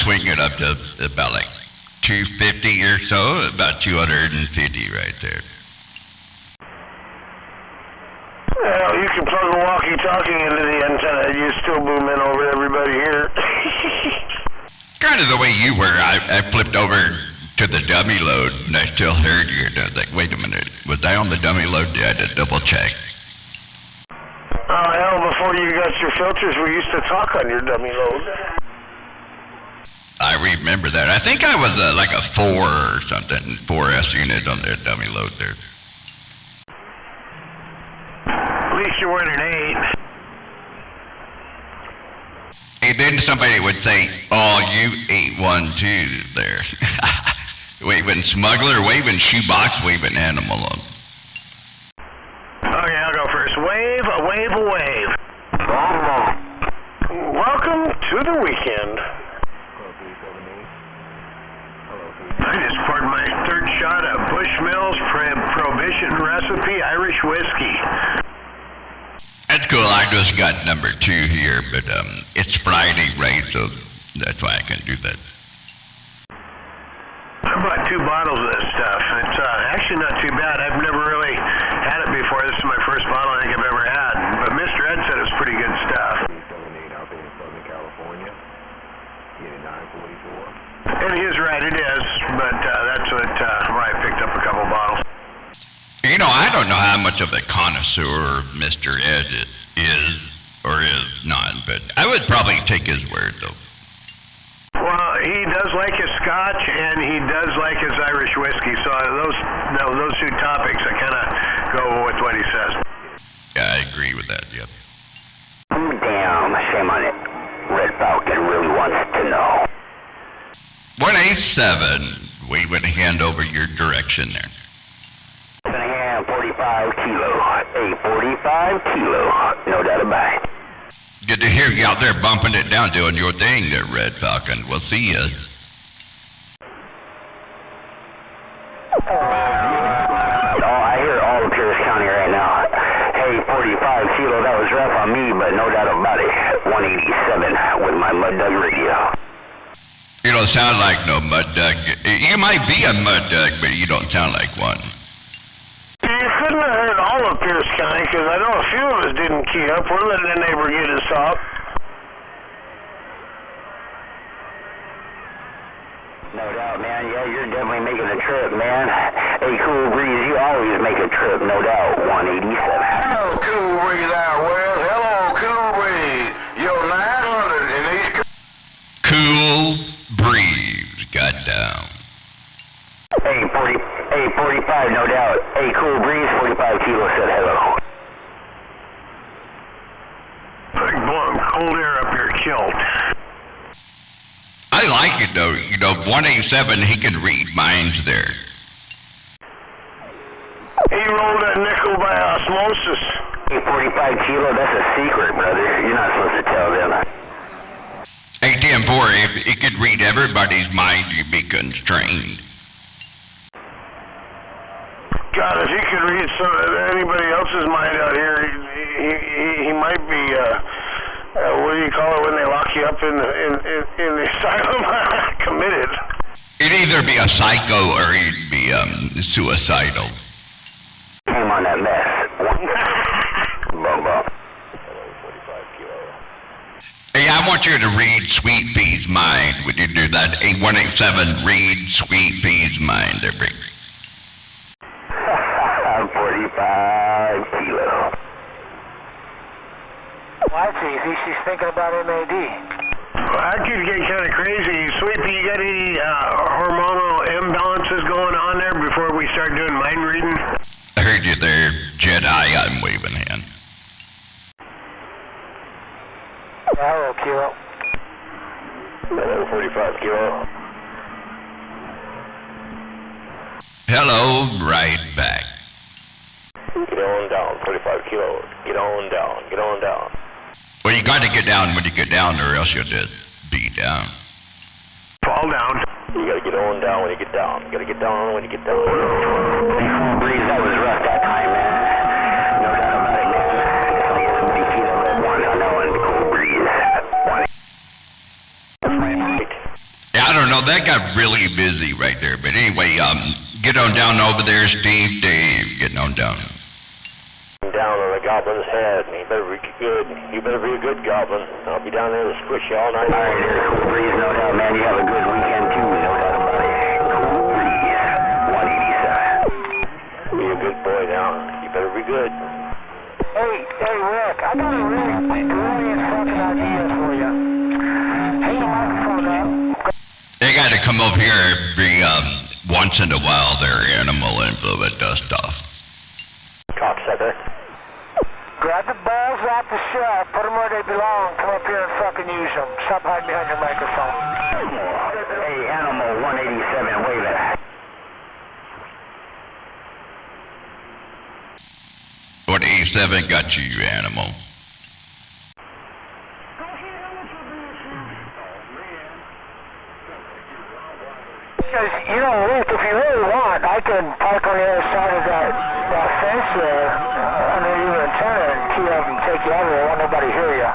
swing it up to about like 250 or so, about 250 right there. Well, you can plug a walkie-talkie into the antenna and you still boom in over everybody here. Kind of the way you were. I flipped over to the dummy load and I still heard you. And I was like, wait a minute, was I on the dummy load? I had to double check. Oh, hell, before you got your filters, we used to talk on your dummy load. I remember that. I think I was like a 4 or something, 4S unit on their dummy load there. At least you weren't an 8. And then somebody would say, oh, you 812 there. Waving smuggler, waving shoebox, waving animal on. Okay, I'll go first. Wave, a wave, a wave. Welcome to the weekend. I just poured my third shot of Bushmills Prohibition Recipe Irish Whiskey. That's cool. I just got number 2 here, but it's Friday, right? So that's why I can do that. I bought 2 bottles of this stuff. It's actually not too bad. I've never really had it before. This is my first bottle I think I've ever had. But Mr. Ed said it's pretty good stuff. And he is right, it is. But that's why I picked up a couple bottles. You know, I don't know how much of a connoisseur Mr. Ed is or is not, but I would probably take his word, though. Well, he does like his scotch, and he does like his Irish whiskey, so those 2 topics, I kind of go with what he says. Yeah, I agree with that, yep. Damn, shame on it. Red Falcon really wants to know. 187, we would hand over your direction there. 45 kilo, a 45 kilo, no doubt about it. Good to hear you out there bumping it down, doing your thing there, Red Falcon. We'll see you. I hear all of Pierce County right now. Hey, 45 kilo, that was rough on me, but no doubt about it. 187 with my Mud Dug radio. You don't sound like no mud duck. You might be a mud duck, but you don't sound like one. You couldn't have heard all of Pierce County, because I know a few of us didn't key up. We're letting the neighbor get us off. No doubt, man. Yeah, you're definitely making a trip, man. Hey, Cool Breeze, you always make a trip, no doubt. 187. Hello, Cool Breeze out west. Hello, Cool Breeze. Yo, 900 in East. Cool breeze got down. Hey, 45, no doubt. Hey, Cool Breeze, 45 kilo said hello. Like blowing cold air up your kilt. I like it though. You know, 187, he can read minds there. He rolled that nickel by osmosis. Hey, 45 kilo, that's a secret, brother. You're not supposed to tell them. Hey, 10-4, if he could read everybody's mind, you'd be constrained. God, if he could read anybody else's mind out here, he might be, what do you call it when they lock you up in the asylum? Committed. He'd either be a psycho or he'd be suicidal. Came on that mess. Bum bum. Hey, I want you to read Sweet Pea's mind. Would you do that? 187, read Sweet Pea's mind there, Rick. 45 kilo. Well, I see. She's thinking about MAD. Well, that could get kind of crazy. Sweet Pea, you got any hormonal imbalances going on there before we start doing mind reading? I heard you there, Jedi. I'm waving hand. Hello, Kilo. Hello, 45 kilo. Hello, right back. Get on down, 45 kilo. Get on down, get on down. Well, you got to get down when you get down, or else you'll just be down. Fall down. You gotta get on down when you get down. You gotta get down when you get down. Breeze, that was rough that time, man. No doubt about it, man. Definitely get somebody feet up at one on that one. Cool Breeze. One. Right. that got really busy right there. But anyway, get on down over there, Steve, Dave, getting on down. Down on the goblin's head, and you better be good. You better be a good goblin. I'll be down there to squish you all night. All right, there's Cool Breeze, no doubt, man. You have a good weekend, too, no doubt about it. Cool Breeze, 187. Be a good boy now. You better be good. Hey, Rick, I got a really brilliant fucking idea for you. Hang the microphone up. They got to come over here every once in a while, their animal, and blow the dust off. Cocksucker. Grab the balls off the shelf, put them where they belong, come up here and fucking use them. Stop hiding behind your microphone. Hey, Animal 187, wave it. 187 got you, you animal. Because, Rick, if you really want, I can park on the other side of that fence there under your antenna and key up and take you over. I want nobody to hear you.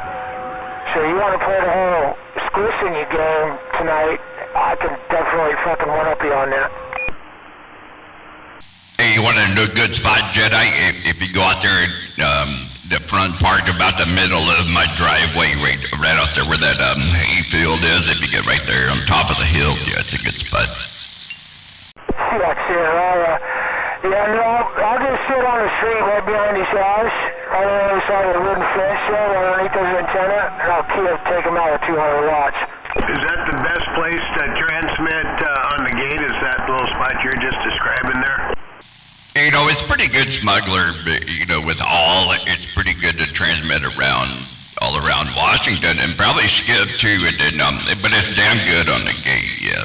So you want to play the whole squishing you game tonight, I can definitely fucking one-up you on that. Hey, you want a good spot, Jedi? If you go out there, the front part, about the middle of my driveway, right out there where that hayfield is, if you get right there on top of the hill, yeah, it's a good spot. That's it. I'll just sit on the street right behind his house, right on the other side of the wooden fence there, underneath his antenna, and I'll take him out with 200 watts. Is that the best place to transmit on the gate? Is that little spot you're just describing there? It's pretty good, smuggler, with it's pretty good to transmit all around Washington, and probably skip too, but it's damn good on the gate, yeah.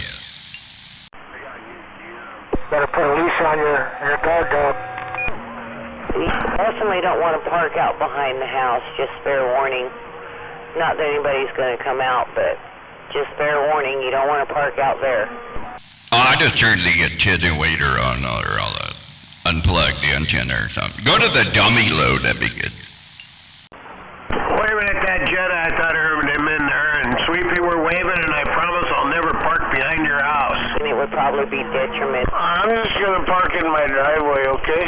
Better put a leash on your guard dog. You personally don't want to park out behind the house, just fair warning. Not that anybody's going to come out, but just fair warning, you don't want to park out there. I just turned the attenuator on, or I'll unplug the antenna or something. Go to the dummy load, that'd be good. Wait a minute, that Jedi, I thought I heard him in there, and Sweepy were waving, and I promise I'll never park behind your house. And it would probably be detrimental. I'm just gonna park in my driveway, okay?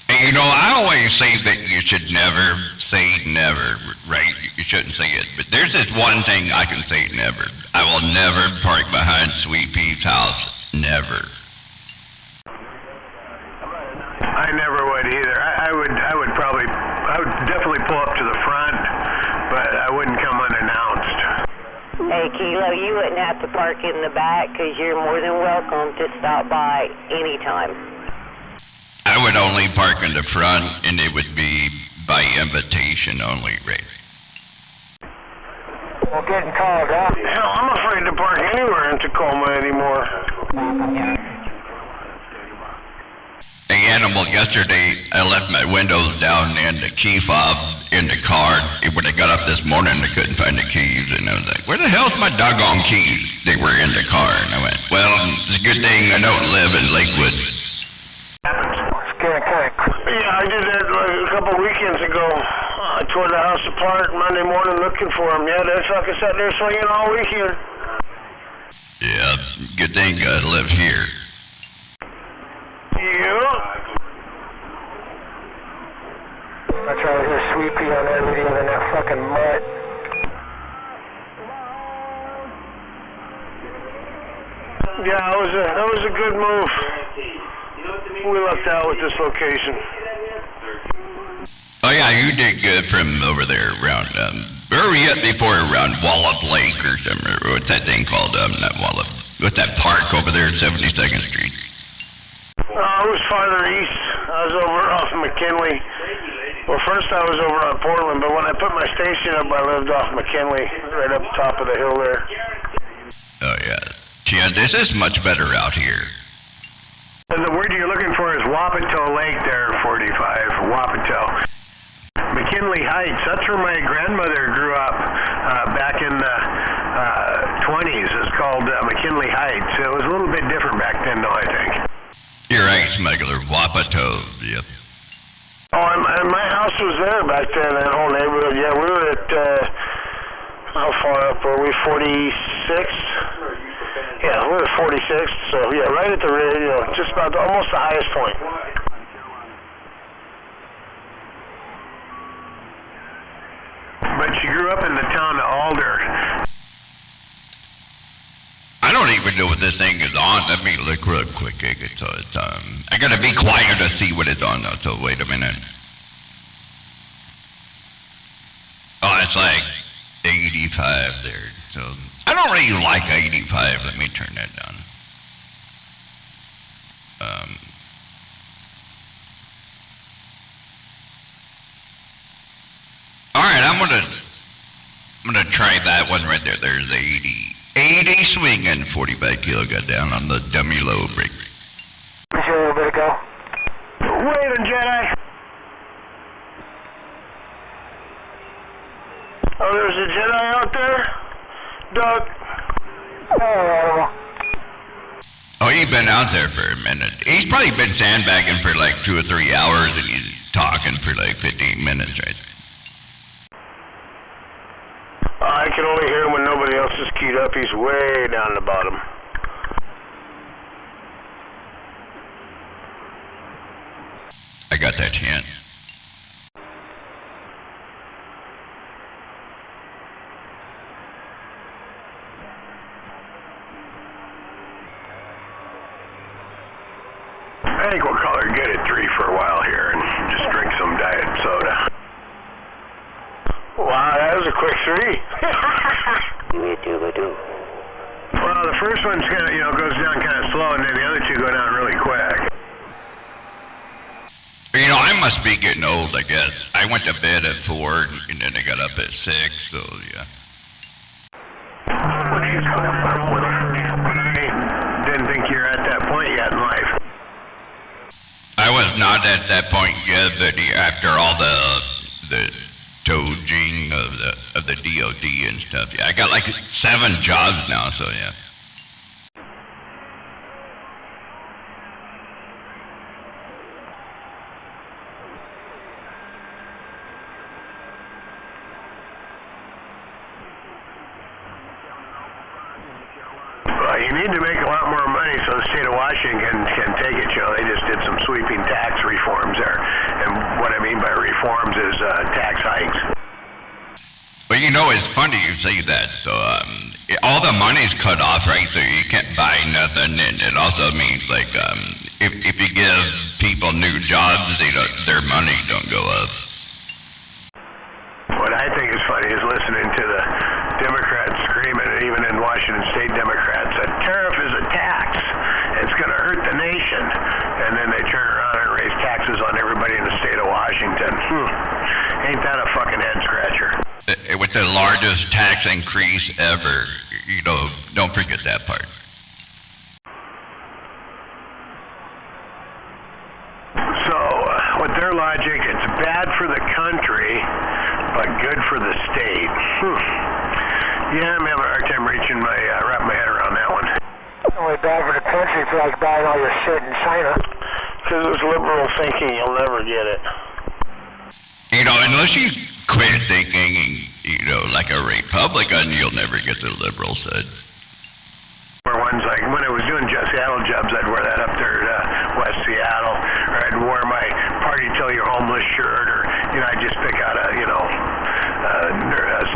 And I always say that you should never say never, right? You shouldn't say it. But there's this one thing I can say never. I will never park behind Sweet Pea's house. Never. I never would either. I would definitely pull up to the front, but I wouldn't come unannounced. Hey, Kilo, you wouldn't have to park in the back because you're more than welcome to stop by anytime. I would only park in the front, and it would be by invitation only, right? We're getting called out. Hell, I'm afraid to park anywhere in Tacoma anymore. Hey, animal, yesterday I left my windows down and the key fob in the car. When I got up this morning, I couldn't find the keys, and I was like, where the hell's my doggone keys? They were in the car, and I went, well, it's a good thing I don't live in Lakewood. It's getting kind of... Yeah, I did that a couple weekends ago. I tore the house apart Monday morning looking for him. Yeah, that sucker sat there swinging all weekend. Yeah, good thing I live here. Yeah. That's right, I hear Sweet Pea on that video in that fucking mutt. Yeah, that was a good move. We lucked out with this location. Oh yeah, you did good from over there around, where were you at before, around Wallop Lake or something, or what's that thing called, not Wallop, what's that park over there at 72nd Street? I was farther east. I was over off McKinley. Well, first I was over on Portland, but when I put my station up, I lived off McKinley, right up top of the hill there. Oh yeah, yeah, this is much better out here. And the word you're looking for is Wapato Lake there, 45, Wapato. McKinley Heights, that's where my grandmother grew up back in the 20s. It's called McKinley Heights. It was a little bit different back then, though, I think. You're right, smuggler. Wapato, yep. Oh, and my house was there back then, that whole neighborhood. Yeah, we were at How far up were we? 46th? Yeah, we're at 46th, so yeah, right at the, just about almost the highest point. But she grew up in the town of Alder. I don't even know what this thing is on. Let me look real quick. I gotta be quiet to see what it's on though, so wait a minute. Oh, it's like 85 there. So I don't really like 85. Let me turn that down. All right, I'm gonna try that one right there. There's 80. 80 swinging, 45 kilo got down on the dummy low brake. Just a little bit ago. Raven Jedi. Oh, there's a Jedi out there? Doug. Oh, Oh, he's been out there for a minute. He's probably been sandbagging for like 2 or 3 hours, and he's talking for like 15 minutes, right? I can only hear him when nobody else is keyed up. He's way down the bottom. I got that chance. I think we'll call her good at 3 for a while here and just drink some diet soda. Wow, that was a quick 3. Well, the first one's kind of, goes down kind of slow, and then the other 2 go down really quick. I must be getting old, I guess. I went to bed at 4, and then I got up at 6, so yeah. I didn't think you were at that point yet in life. I was not at that point yet, but after all the dodging of the DOD and stuff, yeah, I got like 7 jobs now, so yeah. Well, you need to make a lot more money so the state of Washington can take it. They just did some sweeping tax reforms there. And what I mean by reforms is tax hikes. Well, it's funny you say that. So all the money's cut off, right? So you can't buy nothing, and it also means like if you give people new jobs, their money don't go up. What I think is funny is listening to the Democrats screaming, and even in Washington State Democrats, a tariff is a tax. It's going to hurt the nation. And then they turn around and raise taxes on everybody in the state of Washington. Ain't that a fucking head scratcher? With the largest tax increase ever, don't forget that part. So, with their logic, it's bad for the country, but good for the state. Yeah, I'm having a hard time wrapping my head around that one. only bad for the country for like buying all your shit in China. Because it's liberal thinking, you'll never get it. Unless you quit thinking, like a Republican, you'll never get the liberal side. Where one's like, when I was doing Seattle jobs, I'd wear that up there at West Seattle, or I'd wear my party till you're homeless shirt, or, I'd just pick out a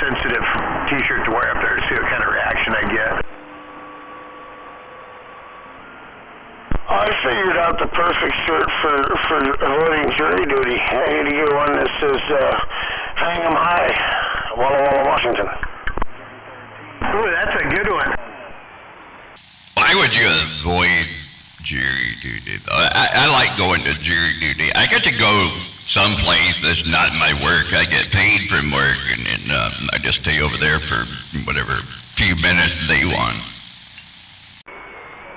sensitive t-shirt to wear up there to see what kind of reaction I get. I figured out the perfect shirt for avoiding jury duty. I need to get one that says, hang 'em high, Walla Walla, Washington. Ooh, that's a good one. Why would you avoid jury duty? I like going to jury duty. I get to go someplace that's not my work. I get paid from work, and I just stay over there for whatever few minutes they want.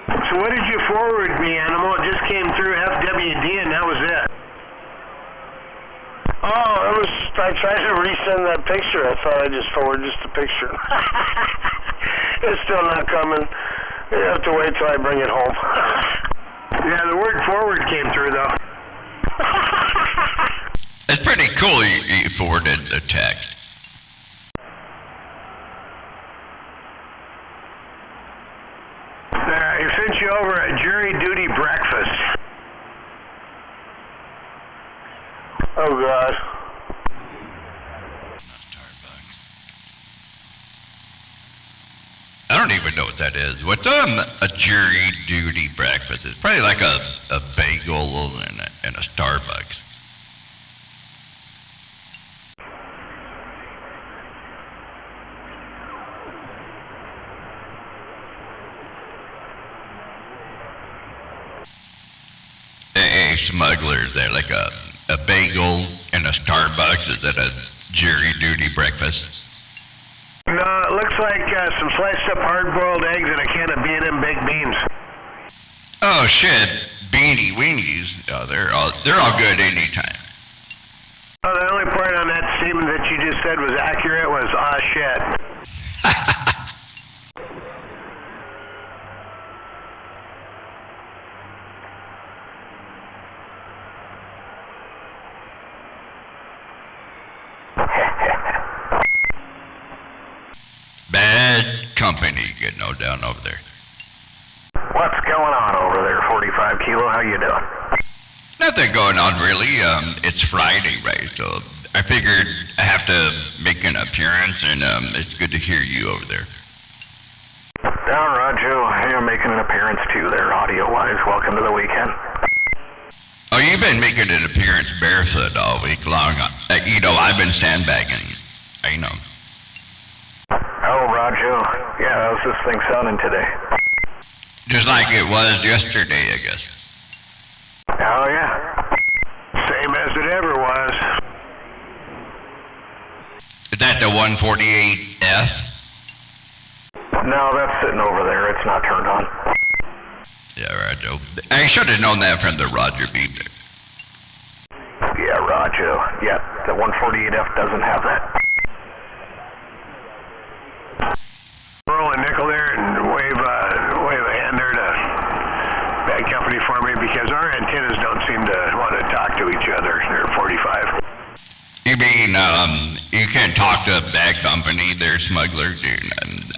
So what did you forward me, Animal? It just came through FWD, and that was it. Oh, I tried to resend that picture. I thought I just forwarded just a picture. It's still not coming. You have to wait till I bring it home. Yeah, the word forward came through, though. It's pretty cool you forwarded the text. what that is. What's a jury duty breakfast? It's probably like a bagel and a Starbucks. Hey, smugglers, they're like a bagel and a Starbucks. Is that a jury duty breakfast? No, it looks like some sliced up hard-boiled eggs and a can of B&M baked beans. Oh shit, beanie weenies. Oh, they're all good anytime. Oh, the only part on that statement that you just said was accurate was, shit. Bad company getting all down over there. What's going on over there, 45 Kilo? How you doing? Nothing going on really. It's Friday, right? So I figured I have to make an appearance, and it's good to hear you over there. Yeah, Roger, you're making an appearance too there, audio-wise. Welcome to the weekend. Oh, you've been making an appearance barefoot all week long. I've been sandbagging. I know. Oh, Roger. Yeah, how's this thing sounding today? Just like it was yesterday, I guess. Oh, yeah. Same as it ever was. Is that the 148F? No, that's sitting over there. It's not turned on. Yeah, Roger. I should have known that from the Roger beep. Yeah, Roger. Yeah, the 148F doesn't have that. Roll a nickel there and wave a hand there to bad company for me because our antennas don't seem to want to talk to each other. They're 45. You mean, you can't talk to a bad company, they're smugglers?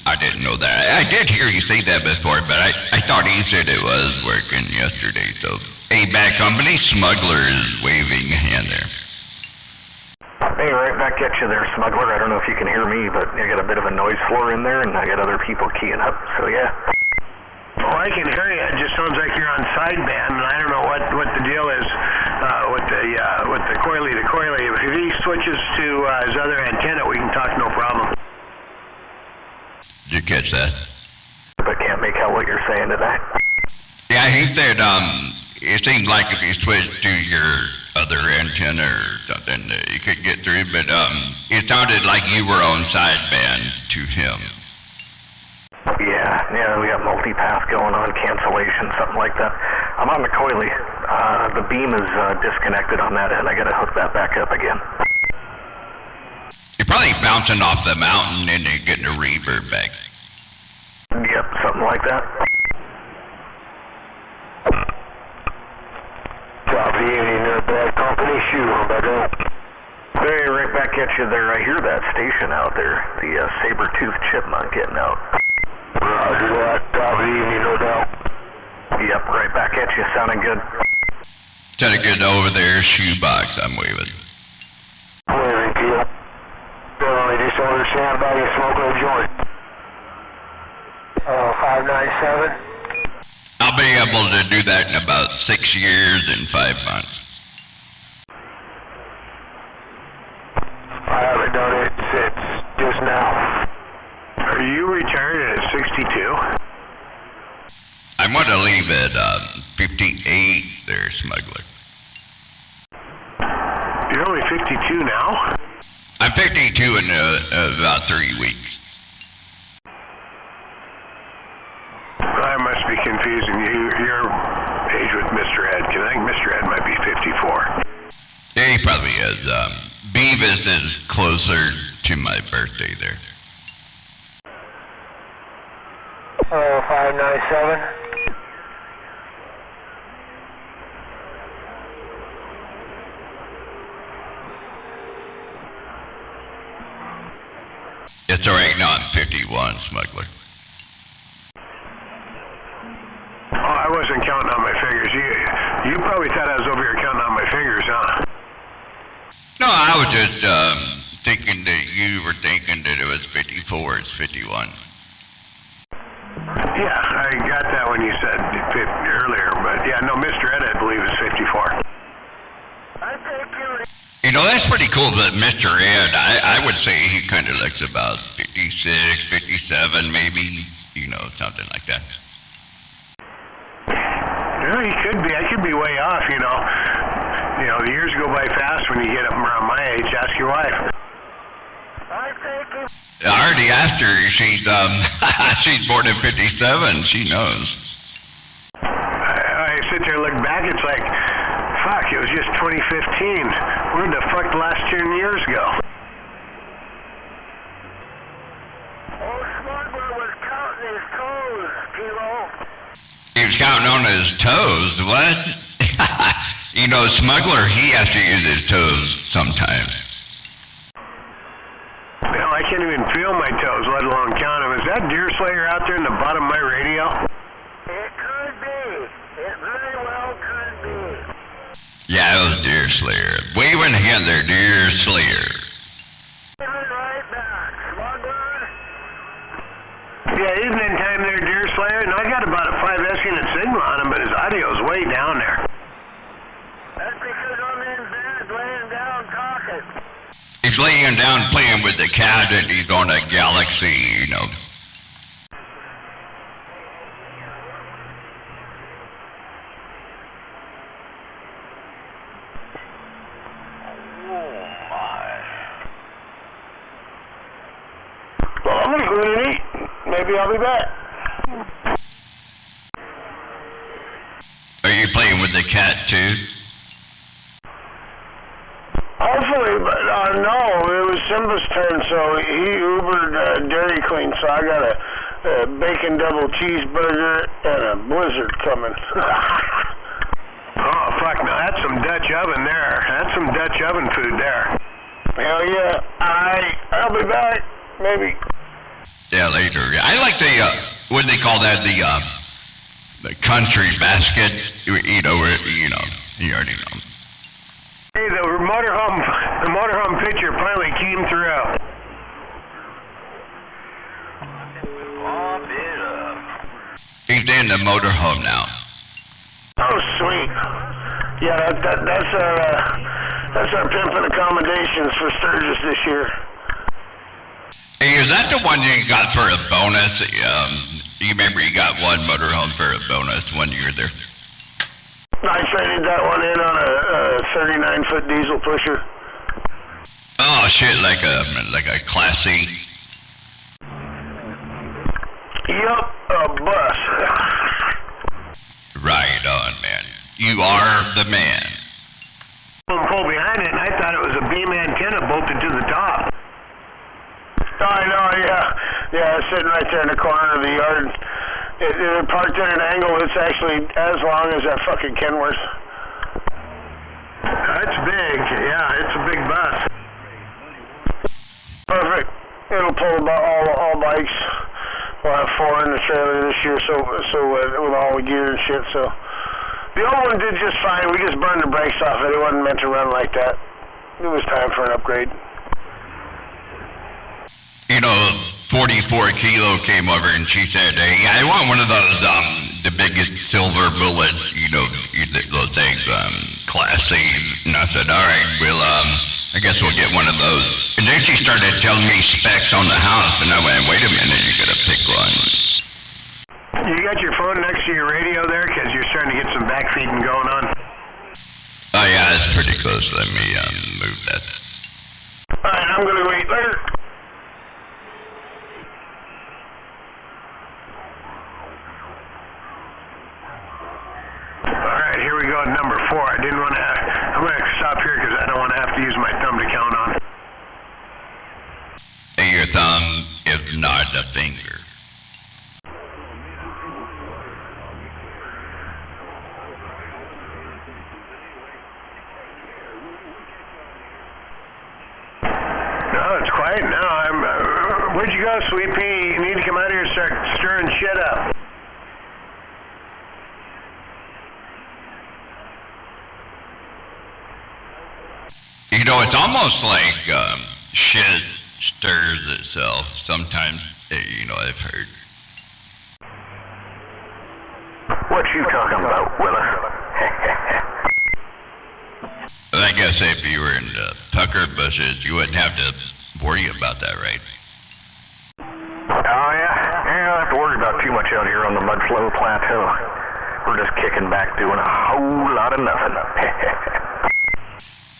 I didn't know that. I did hear you say that before, but I thought he said it was working yesterday. So, a bad company, smuggler is waving a hand there. Hey, right back at you there, smuggler. I don't know if you can hear me, but I got a bit of a noise floor in there, and I got other people keying up, so yeah. Oh, I can hear you. It just sounds like you're on sideband, and I don't know what the deal is with the coily to coily. If he switches to his other antenna, we can talk no problem. Did you catch that? But can't make out what you're saying to that. Yeah, he said, it seemed like if you switched to your other antenna or something, you could get through, but it sounded like you were on sideband to him. Yeah, we got multipath going on, cancellation, something like that. I'm on the coily. The beam is disconnected on that end. I gotta hook that back up again. You're probably bouncing off the mountain and then getting a reverb back. Yep, something like that. Copy, any bad company, shoot on that end. Hey, right back at you there. I hear that station out there, the saber-toothed chipmunk getting out. Roger that, copy, any no doubt. Yep, right back at you, sounding good. Trying to get over there, shoebox I'm waving. Waving, Keel. Definitely just understand about you smoking a joint. 597. I'll be able to do that in about 6 years and 5 months. I haven't done it since just now. Are you retired at 62? I want to leave at 58 there, smuggler. You're only 52 now? I'm 52 in about 3 weeks. I must be confusing your age with Mr. Ed, because I think Mr. Ed might be 54. Yeah, he probably is. Beavis is closer to my birthday there. 597. It's alright now, I'm 51, smuggler. Oh, I wasn't counting on my fingers. You probably thought I was over here counting on my fingers, huh? No, I was just thinking that you were thinking that it was 54, it's 51. Yeah, I got that when you said earlier, but yeah, no, Mr. Ed, I believe, is 54. I think you're... You know, that's pretty cool, but Mr. Ed, I would say he kind of looks about 56, 57, maybe, you know, something like that. Yeah, he could be. I could be way off, you know. You know, the years go by fast when you get up around my age. Ask your wife. I think you... I already asked her, she's born in 57, she knows. I sit there and look back, it's like, fuck, it was just 2015. Where the fuck the last 10 years go? Old Smuggler was counting his toes, Kilo. He was counting on his toes, what? You know, Smuggler, he has to use his toes sometimes. Hell, I can't even feel my toes, let alone count them. Is that Deer Slayer out there in the bottom of my radio? It could be. It very well could be. Yeah, it was Deer Slayer. Waving hand there, Deer Slayer. Giving right back, Smuggler. Yeah, evening time there, Deer Slayer. And I got about a 5S unit signal on him, but his audio's way down there. That's because I'm in bed laying down talking. He's laying down playing with the cat and he's on a galaxy, you know. Well, I'm gonna go in and eat. Maybe I'll be back. Are you playing with the cat too? Hopefully, but no, it was Simba's turn, so he Ubered Dairy Queen, so I got a bacon double cheeseburger and a blizzard coming. Oh, fuck, now that's some Dutch oven there. That's some Dutch oven food there. Hell yeah, I'll be back, maybe. Yeah, later. I like the, what do they call that? The country basket. You already know. Hey, the motorhome picture finally came through. He's in the motorhome now. Oh, sweet. Yeah, that's our pimping accommodations for Sturgis this year. Hey, is that the one you got for a bonus? You remember you got one motorhome for a bonus 1 year there? I traded that one in on a 39-foot diesel pusher. Oh shit, like a Class C. Yup, a bus. Right on, man. You are the man. Pull behind it, and I thought it was a beam antenna bolted to the top. Oh, I know, yeah. Yeah, it's sitting right there in the corner of the yard. It parked at an angle that's actually as long as that fucking Kenworth. That's big. Yeah, it's a big bus. Perfect. It'll pull about all bikes. We'll have 4 in the trailer this year, so with all the gear and shit. So the old one did just fine. We just burned the brakes off it. It wasn't meant to run like that. It was time for an upgrade. You know, 44 Kilo came over and she said, "Hey, I want one of those, the biggest silver bullets, those things, Class C." And I said, "All right, well, I guess we'll get one of those." And then she started telling me specs on the house, and I went, "Wait a minute, you gotta pick one." You got your phone next to your radio there, because you're starting to get some backfeeding going on. Oh yeah, it's pretty close. Let me move that. All right, I'm gonna wait. Later. Alright, here we go at number 4. I'm going to stop here because I don't want to have to use my thumb to count on. And your thumb is not a finger. No, it's quiet now. Where'd you go, Sweet Pea? You need to come out here and start stirring shit up. You know, it's almost like shit stirs itself sometimes, I've heard. What you talking about, Willis? I guess if you were in the pucker bushes, you wouldn't have to worry about that, right? Oh, yeah? Yeah, I don't have to worry about too much out here on the Mudflow Plateau. We're just kicking back doing a whole lot of nothing.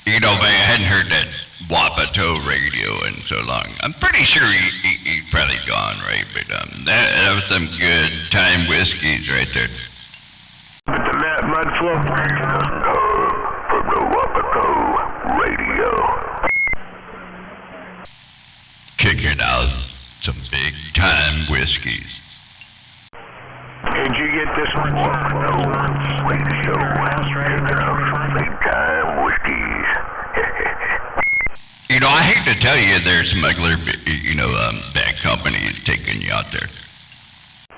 You know, man, I hadn't heard that Wapato radio in so long. I'm pretty sure he's probably gone, right? But that was some good time whiskeys right there. That Mudflow from the Wapato radio. Kicking out some big time whiskeys. Did you get this one? Wapato radio. Big time whiskeys. You know, I hate to tell you, there's smuggler, bad companies taking you out there.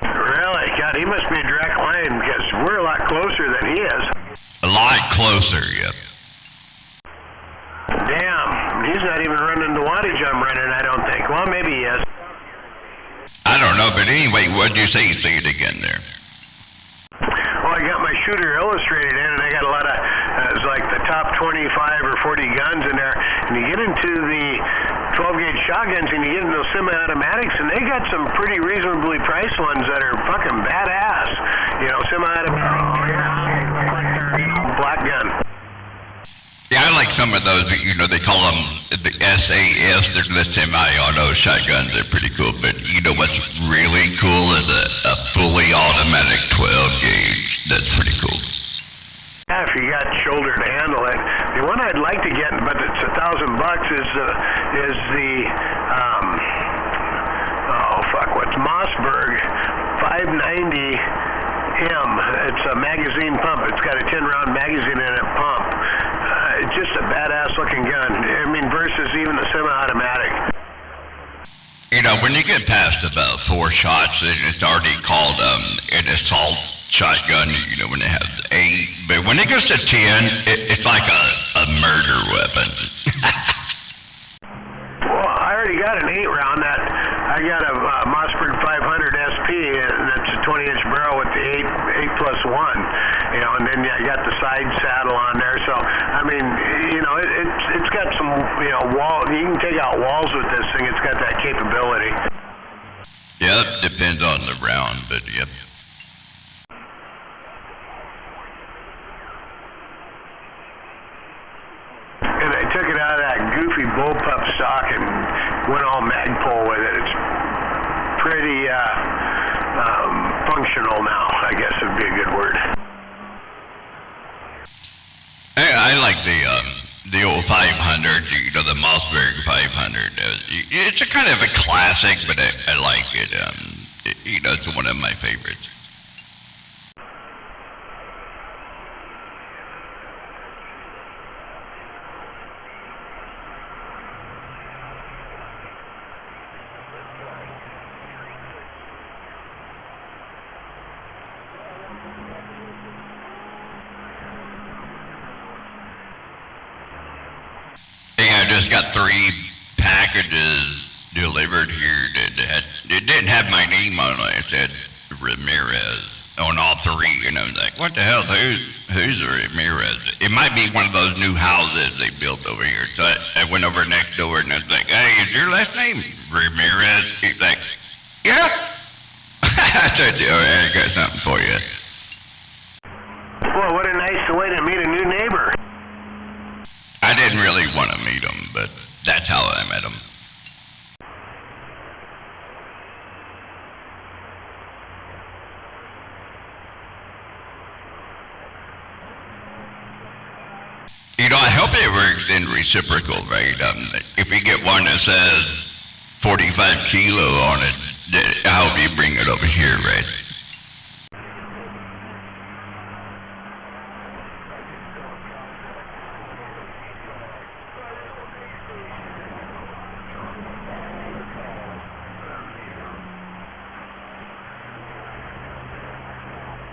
Really? God, he must be a direct line because we're a lot closer than he is. A lot closer, yep. Damn, he's not even running the wattage I'm running, I don't think. Well, maybe he is. I don't know, but anyway, what'd you say? Say it again there. Well, I got my shooter illustrated in, and I got a lot of, it's like the top 25 or 40 guns in there. And you get into the 12-gauge shotguns, and you get into those semi-automatics, and they got some pretty reasonably priced ones that are fucking badass. You know, semi-automatic, black gun. Yeah, I like some of those, they call them the SAS, they're the semi-auto shotguns, they're pretty cool, but you know what's really cool is a fully automatic 12-gauge, that's pretty cool. Yeah, if you got shoulder to handle it. The one I'd like to get, but it's $1,000, is the, what's Mossberg 590M. It's a magazine pump. It's got a 10-round magazine in it pump. It's just a badass looking gun. I mean, versus even the semi-automatic. You know, when you get past about 4 shots, it's already called an assault shotgun, when it has 8. But when it goes to 10, it's like a murder weapon. Well, I already got an 8-round. I got a Mossberg 500 SP, and that's a 20-inch barrel with the 8+1. And then I got the side saddle on there. So, I mean, it's got some, wall. You can take out walls with this thing. It's got that capability. Yep, depends on the round, but yep. And I took it out of that goofy bullpup stock and went all Magpul with it. It's pretty functional now, I guess would be a good word. I like the old 500, the Mossberg 500. It's a kind of a classic, but I like it. It's one of my favorites. I just got 3 packages delivered here that it didn't have my name on it. It said Ramirez on all 3, and I was like, what the hell, who's Ramirez? It might be one of those new houses they built over here. So I went over next door, and I was like, hey, is your last name Ramirez? He's like, yeah. I said, I got something for you. Well, what a nice way to meet a new neighbor. I didn't really want to meet him, but that's how I met him. I hope it works in reciprocal, right? If you get one that says 45 kilo on it, I hope you bring it over here, right?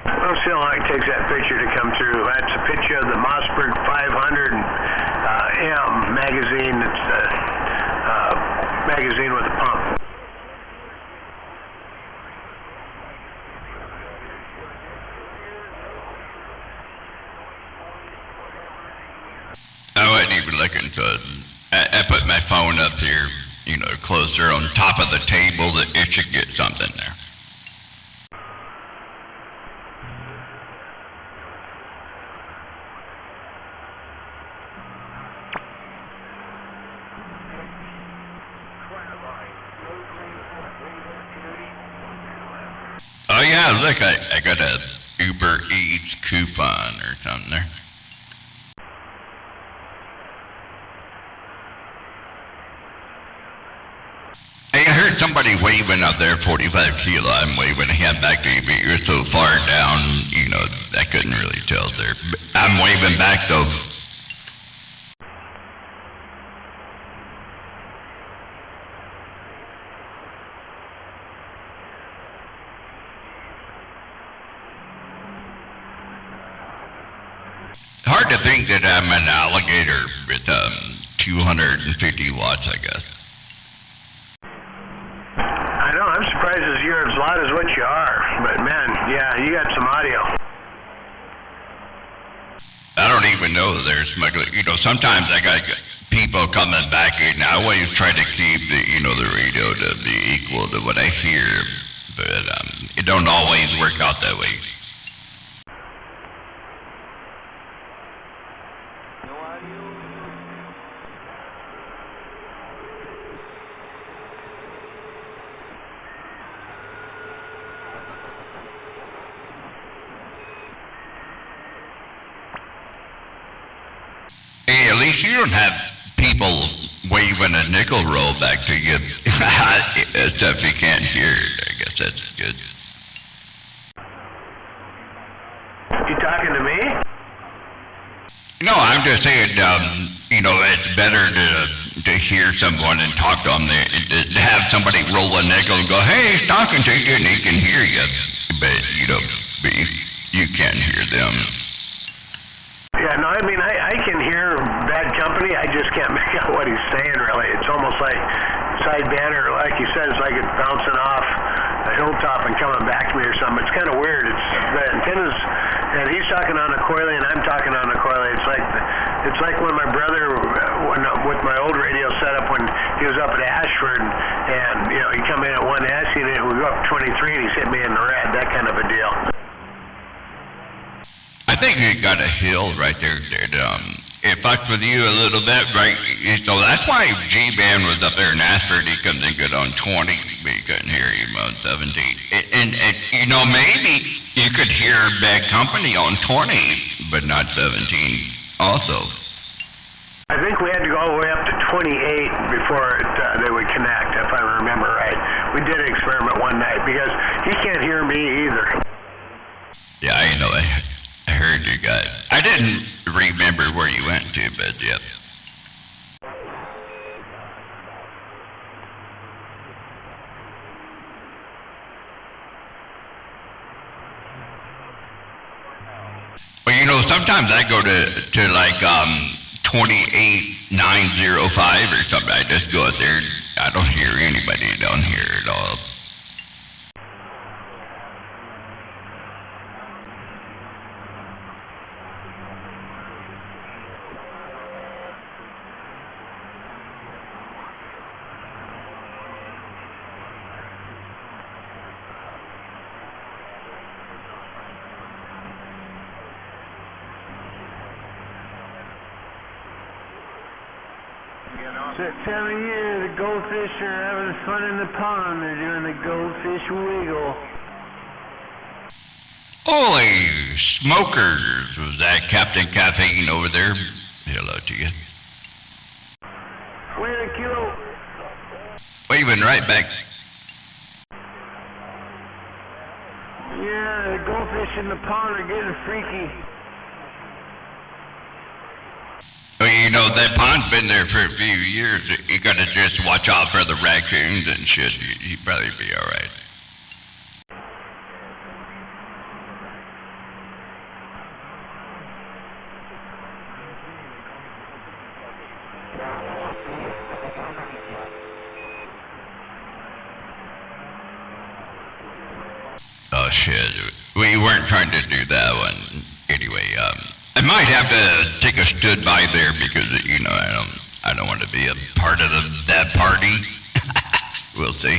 Let's see how long it takes that picture to come through. That's a picture of the Mossberg 500 M magazine. It's the magazine with a pump. even looking, so I put my phone up here, you know, closer on top of the table that it should get something there. Oh yeah, look, I got a Uber Eats coupon or something there. Hey, I heard somebody waving out there, 45 kilo. I'm waving a hand back to you, but you're so far down, you know, I couldn't really tell there. But I'm waving back though. Hard to think that I'm an alligator with 250 watts, I guess. I know, I'm surprised as you're as loud as what you are. But man, yeah, you got some audio. I don't even know they're smuggling. You know, sometimes I got people coming back in. I always try to keep the, you know, the radio to be equal to what I hear, but it don't always work out that way. Hey, at least you don't have people waving a nickel roll back to you. Stuff you can't hear. I guess that's good. You talking to me? No, I'm just saying, you know, it's better to hear someone and talk to them than to have somebody roll a nickel and go, hey, he's talking to you, and he can hear you. But, you know, you can't hear them. Yeah, no, I mean, I can hear Bad Company. I just can't make out what he's saying, really. It's almost like sideband, or like you said, it's like it's bouncing off a hilltop and coming back to me or something. It's kind of weird. It's the antennas, and he's talking on a coily and I'm talking on a coily. It's like when my brother, with my old radio setup, when he was up at Ashford, and you know, he'd come in at 1S, and we go up 23, and he's hit me in the red, that kind of a deal. I think you got a hill right there that it fucks with you a little bit, right? So that's why G-Band was up there in Ashford. He couldn't think good on 20, but he couldn't hear him on 17. And you know, maybe you could hear Bad Company on 20, but not 17 also. I think we had to go all the way up to 28 before they would connect, if I remember right. We did an experiment one night because he can't hear me either. Yeah, I know. I heard you guys. I didn't remember where you went to, but yep. Well, you know, sometimes I go to like 28905 or something. I just go out there. I don't hear anybody down here at all. That time of year, the goldfish are having fun in the pond. They're doing the goldfish wiggle. Holy smokers! Was that Captain Caffeine over there? Hello to you. Wait a kilo. Waving right back. Yeah, the goldfish in the pond are getting freaky. Well, you know, that pond's been there for a few years. You gotta just watch out for the raccoons and shit. You'd probably be alright. Oh shit, we weren't trying to do that one. Anyway, I might have to take a stood by there because, you know, be a part of that party. We'll see.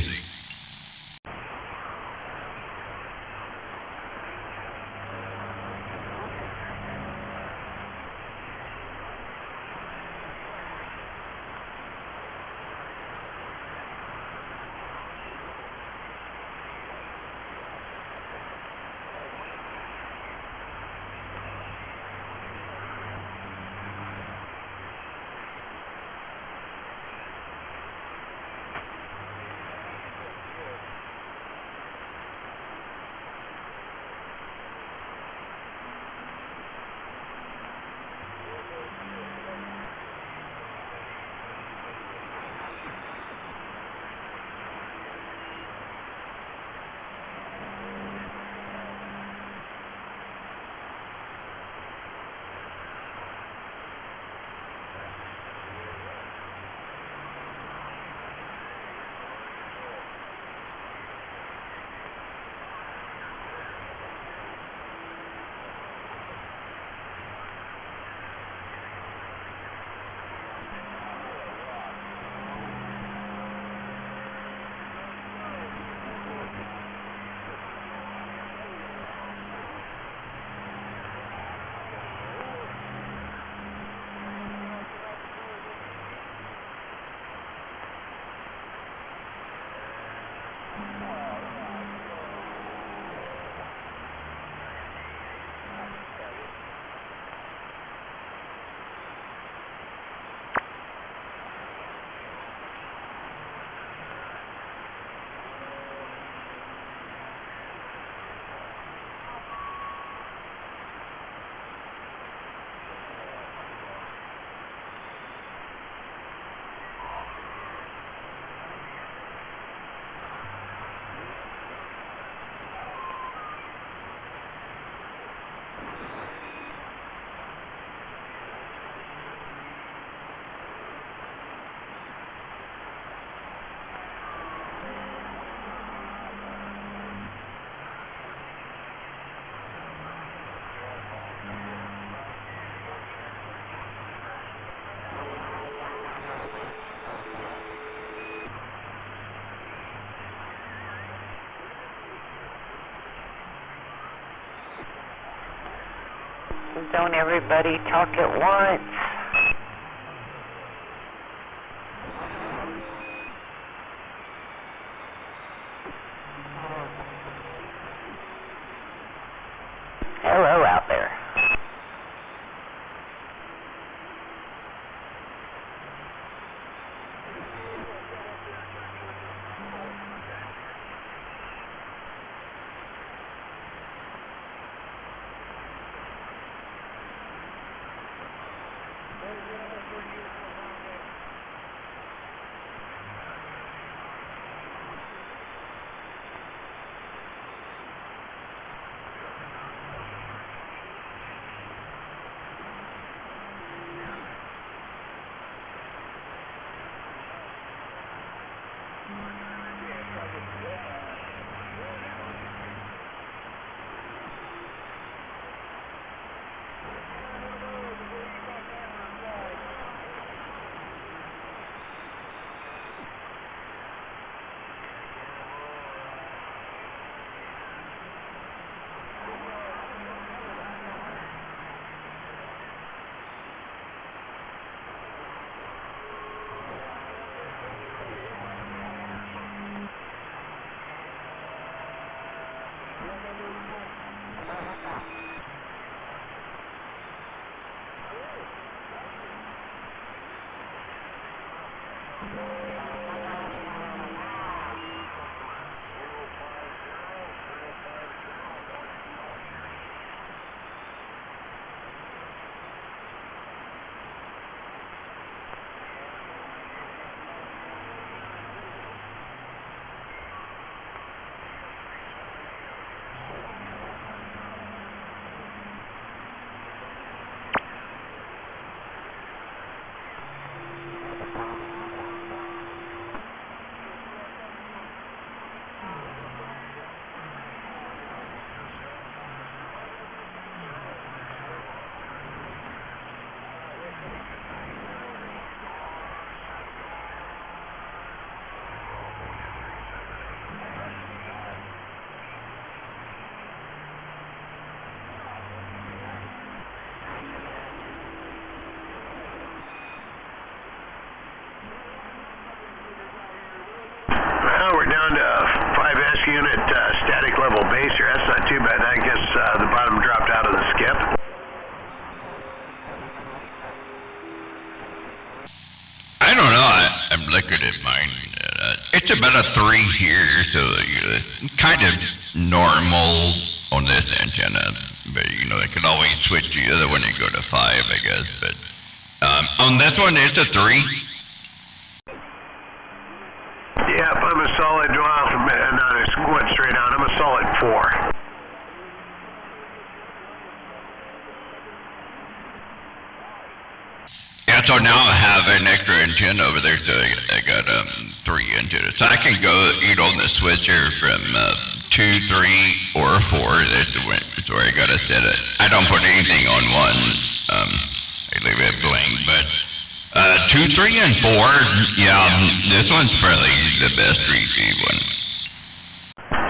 Don't everybody talk at once. Hello out there. looking at mine. It's about a 3 here, so kind of normal on this antenna. But you know, I can always switch the other one and go to 5, I guess. But on this one, it's a 3. Yeah, if I'm a solid, well, not going straight on, I'm a solid 4. Yeah, so now I have an extra antenna over there, so I got 3 antennas. So I can go, on the switcher from 2, 3, or 4. That's where I gotta set it. I don't put anything on one. I leave it blank, but 2, 3, and 4, yeah, this one's probably the best receive one.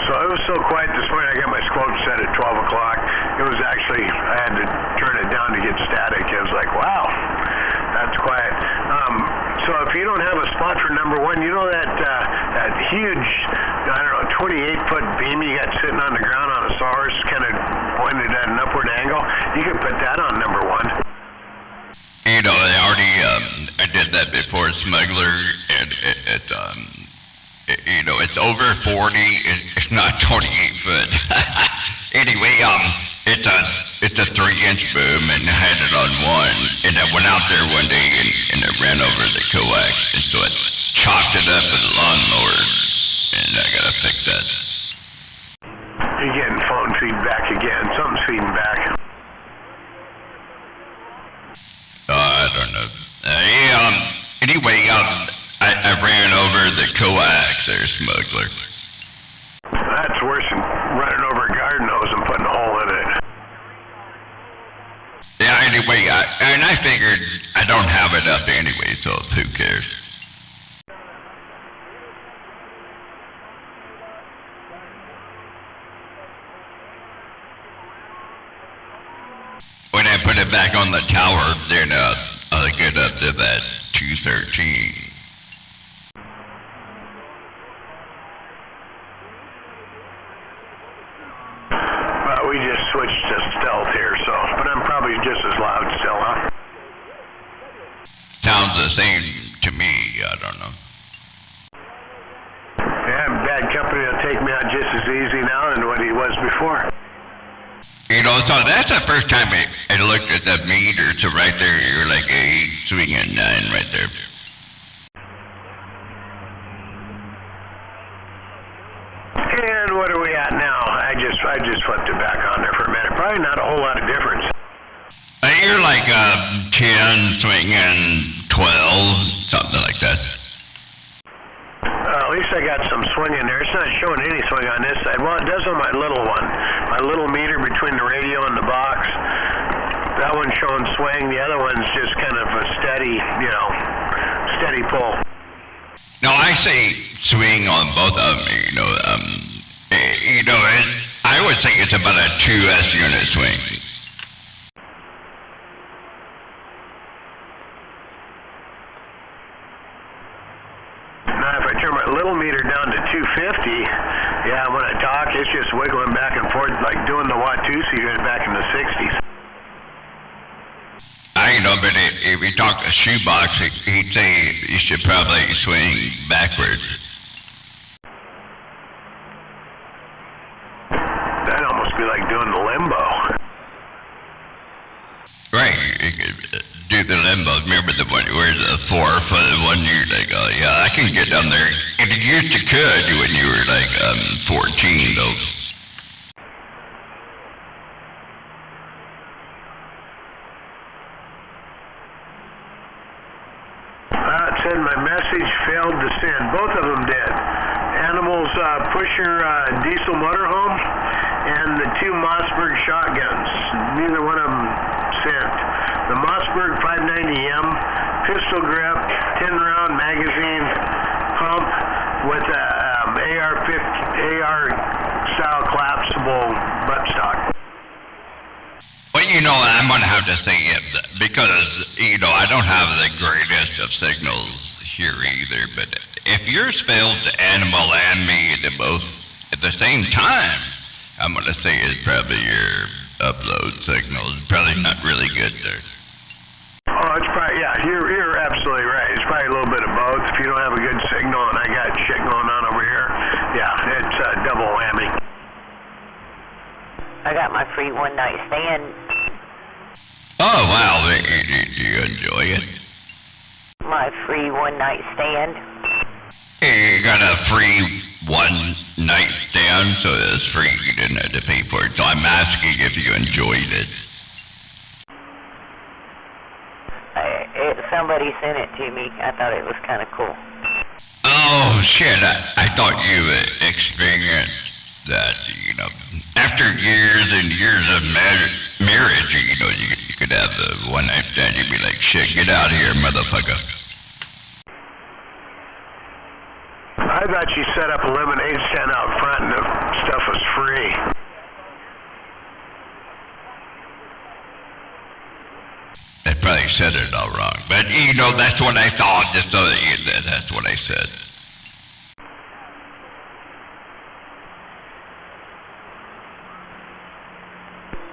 So it was so quiet this morning, I got my scope set at 12 o'clock. It was actually, I had to turn it down to get static. It was like, wow, that's quiet. So if you don't have a spot for number 1, you know that huge, 28-foot beam you got sitting on the ground on a sawhorse, kind of pointed at an upward angle, you can put that on number 1. I did that before Smuggler, and it's over 40. It's not 28 foot. Anyway, it's a 3-inch boom, and I had it on 1, and I went out there one day and I ran over the coax, and so I chopped it up with a lawnmower, and I gotta fix that. You're getting phone feedback again. Something's feeding back. I don't know. Anyway, I ran over the coax there, Smuggler. That's worse than running over a garden hose and putting a hole in it. Yeah, anyway, I figured I don't have it up anyway, so who cares? When I put it back on the tower, then I'll get up to that 213. We just switched to stealth here, but I'm probably just as loud still, huh? Sounds the same to me, I don't know. Yeah, bad company will take me out just as easy now than what he was before. So that's the first time I looked at the meter, so right there, you're like 8, swinging 9 right there. And what are we at now? I just flipped it back on there for a minute. Probably not a whole lot of difference. You're like 10, swinging 12, something like that. At least I got some swing in there. It's not showing any swing on this side. Well, it does on my little one. My little meter between the radio and the box. That one's showing swing. The other one's just kind of a steady, steady pull. No, I say swing on both of them, I would say it's about a 2S unit swing. Now, if I turn my little meter down to 250, yeah, when I talk, it's just wiggling back and forth like doing the Watusi back in the 60s. I know, but if we talk a shoebox, he'd say you should probably swing backwards. That'd almost be like doing the limbo. Right, you could do the limbo. Remember the one where the 4 foot one, you're like, oh yeah, I can get down there. And you used to could when you were like 14 though. It said my message failed to send. Both of them did. Animals pusher diesel motorhome and the 2 Mossberg shotguns. Neither one of them sent. The Mossberg 590M pistol grip, 10-round magazine pump with a AR style collapsible buttstock. Well, I'm going to have to say it because, I don't have the greatest of signals here either, but if yours fails the animal and me both at the same time, I'm going to say it's probably your upload signal is probably not really good there. Oh, it's probably, yeah, you're absolutely right. It's probably a little bit of both. If you don't have a good I got my free one-night stand. Oh, wow, did you enjoy it? My free one-night stand. You got a free one-night stand, so it's free. You didn't have to pay for it. So I'm asking if you enjoyed it. Somebody sent it to me. I thought it was kind of cool. Oh, shit, I thought you experienced that, you know. After years and years of marriage, you know, you could have a one-night stand. You'd be like, shit, get out of here, motherfucker. I thought you set up a lemonade stand out front and the stuff was free. They probably said it all wrong. But, you know, that's what I thought. Just so that that's what I said.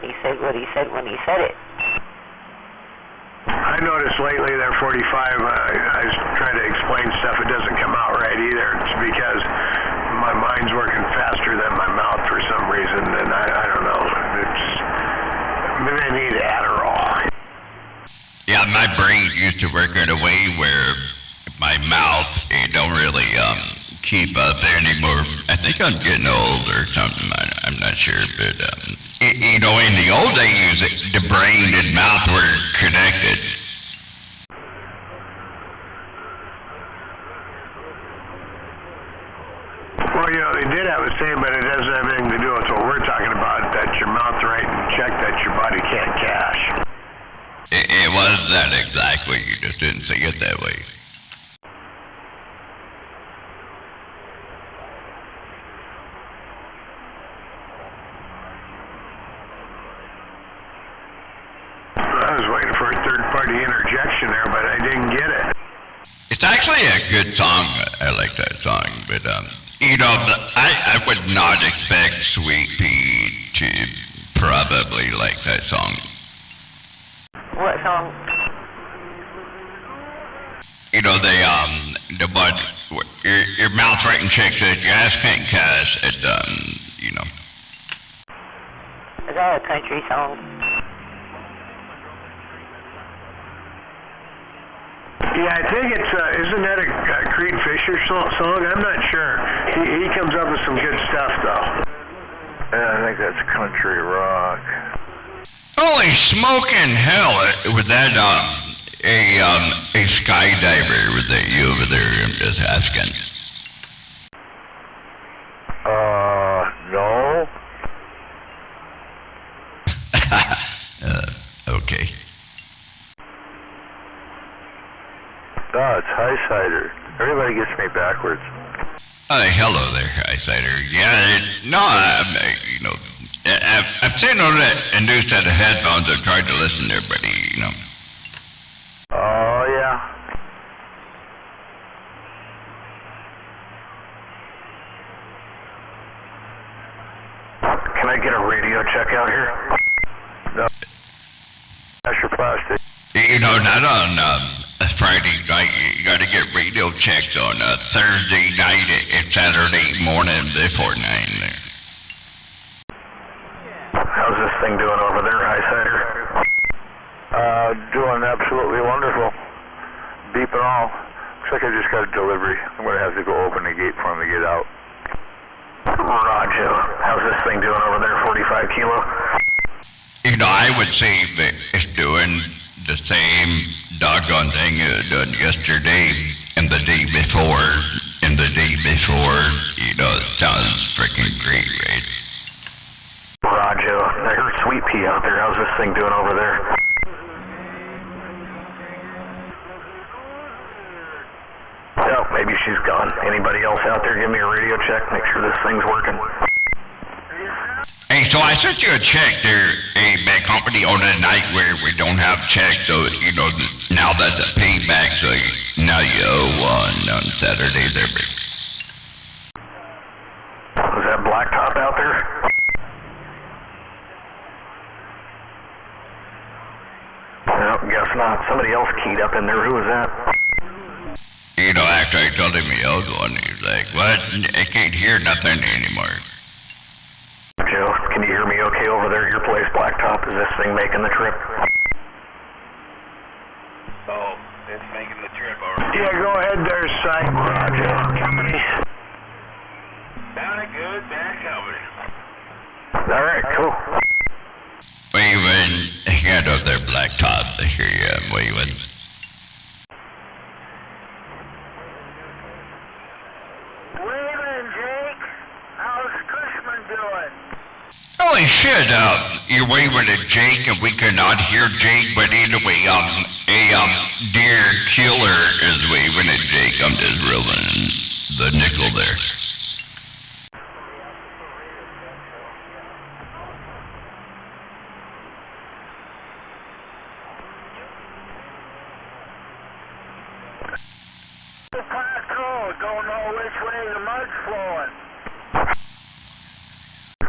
He said what he said when he said it. I noticed lately that 45, I try to explain stuff, it doesn't come out right either. It's because my mind's working faster than my mouth for some reason, and I don't know. It's, maybe I need Adderall. Yeah, my brain used to work in a way where my mouth, it don't really keep up anymore. I think I'm getting old or something. I'm not sure, but you know, in the old days, the brain and mouth were connected. Well, you know, they did have a saying, but it doesn't have anything to do with what we're talking about, that your mouth's right and check that your body can't cash. It was that exactly. You just didn't see it that way. I was waiting for a third-party interjection there, but I didn't get it. It's actually a good song. I like that song, but you know, I would not expect Sweet Pea to probably like that song. What song? You know, the one, your mouth right and check that your ass can't cash, and you know. Is that a country song? Yeah, I think it's, isn't that a Creed Fisher song? I'm not sure. He comes up with some good stuff, though. Yeah, I think that's country rock. Holy smoking hell! Was that a skydiver? Was that you over there? I'm just asking. No. Okay. No, it's Highsider. Everybody gets me backwards. Hello there, Highsider. Yeah, no, you know, I'm sitting on a new set of headphones. I've tried to listen to everybody, you know. Oh, yeah. Can I get a radio check out here? No. That's your plastic. You know, not on Friday night. You got to get radio checks on Thursday night and Saturday morning before 9 there. How's this thing doing over there, Highsider? Doing absolutely wonderful. Beep and all. Looks like I just got a delivery. I'm going to have to go open the gate for him to get out. Roger. How's this thing doing over there, 45 kilo? You know, I would say that it's doing the same doggone thing it done yesterday and the day before and the day before. You know, it sounds freaking great, right? Roger. I heard Sweet Pea out there. How's this thing doing over there? Oh, maybe she's gone. Anybody else out there? Give me a radio check. Make sure this thing's working. Hey, so I sent you a check there, a bad company on a night where we don't have checks, so, you know, now that's a payback, so now you owe one on Saturday there. Was that blacktop out there? No, guess not. Somebody else keyed up in there. Who was that? You know, after I told him he owed one, he was like, what? I can't hear nothing anymore. Joe, can you hear me okay over Is this thing making the trip? Oh, it's making the trip, alright. Yeah, go ahead there, Psych. Roger. Company. Sounded good, bad company. Alright, cool. Waving, hand up there, Blacktop. I hear you, I'm waving. Waving, Jake. How's Cushman doing? Holy shit, you're waving at Jake and we cannot hear Jake, but anyway, a deer killer is waving at Jake. I'm just rolling the nickel there. The patrol don't know which way the mud's flowing.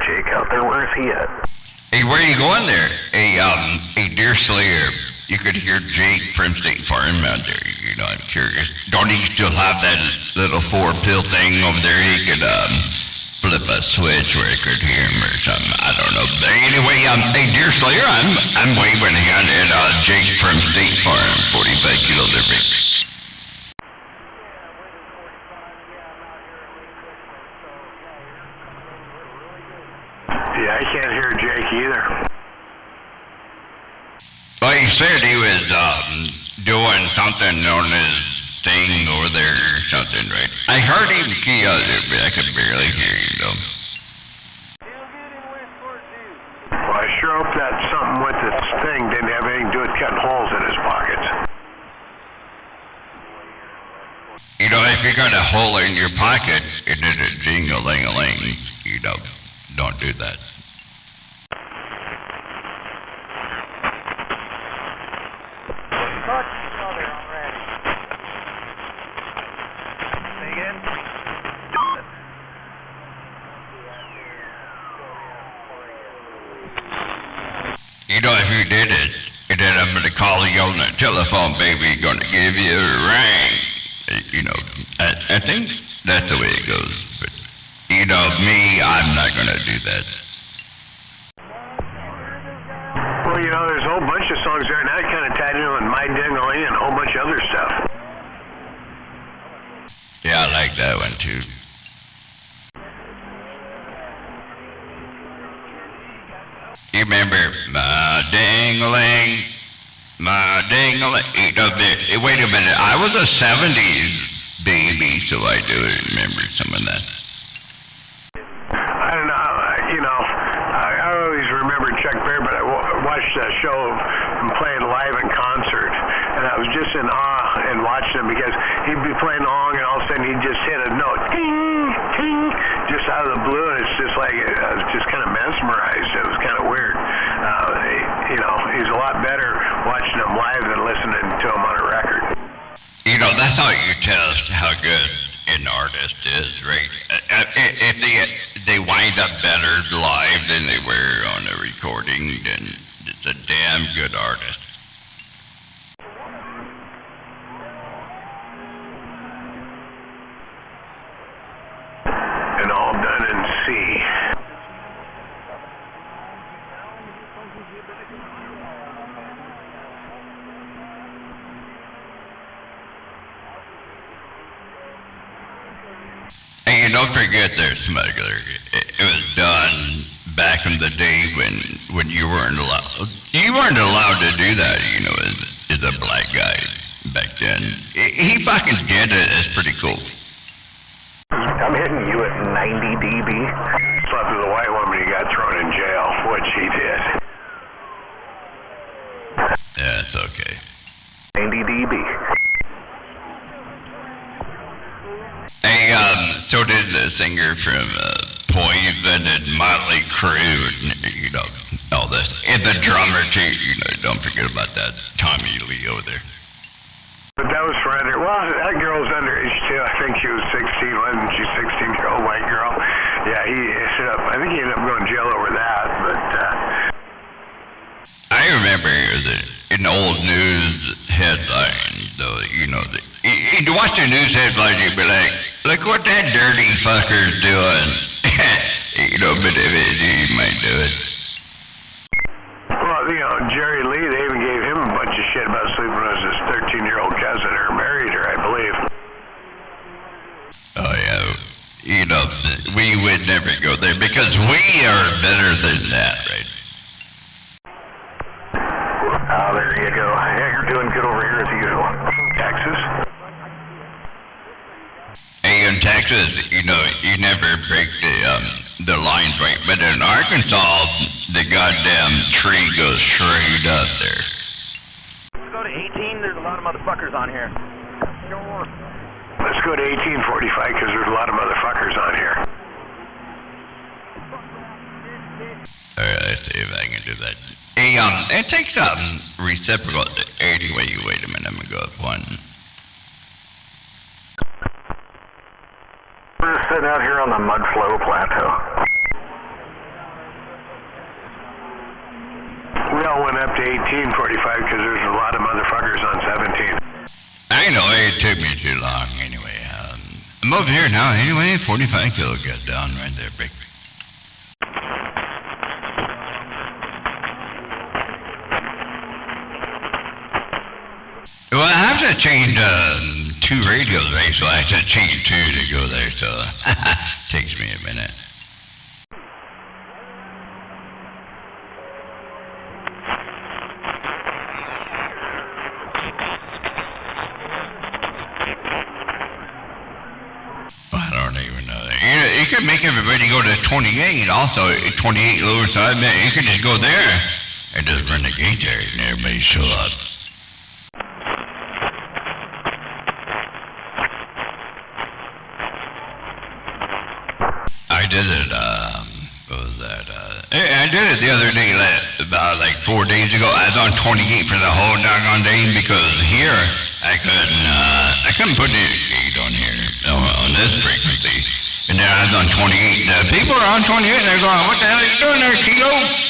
Jake out there, where's he at? Hey, where are you going there? A deer slayer. You could hear Jake from State Farm out there. You know, I'm curious. Don't he still have that little 4-pill thing over there? He could, flip a switch where he could hear him or something. I don't know. But anyway, a deer slayer, I'm waving hand at, Jake from State Farm, 45 kilos every. Yeah, I can't hear Jake either. Well, he said he was doing something on his thing over there or something, right? I heard him key out there, but I could barely hear you, though. Well, I sure hope that something with this thing didn't have anything to do with cutting holes in his pockets. You know, if you got a hole in your pocket, it did a jing-a-ling-a-ling. You know, don't do that. You know, if you did it, and then I'm going to call you on the telephone, baby, going to give you a ring. You know, I think that's the way it goes. But, you know, me, I'm not going to do that. Well, you know, there's a whole bunch of songs there, and that kind of tied in with My Ding-a-Ling and a whole bunch of other stuff. Yeah, I like that one, too. You remember my ding-a-ling, my ding-a-ling? You know, wait a minute, I was a 70s baby, so I do remember some of that. I don't know, you know, I always remember Chuck Berry, but I watched a show of him playing live in concert, and I was just in awe and watching him because he'd be playing along, and all of a sudden he'd just hit a note, ting, ting, just out of the blue, and it's just like, I was just kind of mesmerized. It was kind of weird. You know, he's a lot better watching him live than listening to him on a record. You know, that's how you test how good an artist is, right? If they wind up better live than they were on a recording, then it's a damn good artist. And all done in C. And you don't forget there, Smuggler. It was done back in the day when you weren't allowed. You weren't allowed to do that, you know, as a black guy back then. He fucking did it. It's pretty cool. I'm hitting you at 90 dB. Slept with a white woman, he got thrown in jail, which he did. Yeah, it's okay. 90 dB. Hey, so did the singer from Poison and Motley Crue, you know, all this. And the drummer, too, you know, don't forget about that Tommy Lee over there. But that was for under, well, that girl's underage too. I think she was 16, wasn't she? 16-year-old white girl. Yeah, I think he ended up going to jail over that, but, I remember an old news headline, though, you know, you'd watch the news headline, you'd be like, look what that dirty fucker's doing. You know, but he might do it. well, there because we are better than that, right? There you go. Yeah, you're doing good over here as usual. Texas? Hey, in Texas, you know, you never break the lines right, but in Arkansas, the goddamn tree goes straight up there. Let's go to 18. There's a lot of motherfuckers on here. Let's go to 1845 because there's a lot of motherfuckers on here. Alright, let's see if I can do that. Hey, it takes reciprocal. Anyway, wait a minute, I'm gonna go up one. We're just sitting out here on the mud flow plateau. We all went up to 1845 because there's a lot of motherfuckers on 17. I know, it took me too long anyway. I'm over here now anyway, 45 kilo got down right there, big. Well, I have to change 2 radios, right? So I have to change 2 to go there, so takes me a minute. I don't even know. You could make everybody go to 28 also, 28 lower side. You could just go there and just run the gate there and everybody show up. I did it, what was that? I did it the other day, about like 4 days ago. I was on 28 for the whole doggone day because here I couldn't put the gate on here, on this frequency. And then I was on 28. People are on 28 and they're going, what the hell are you doing there, Kilo?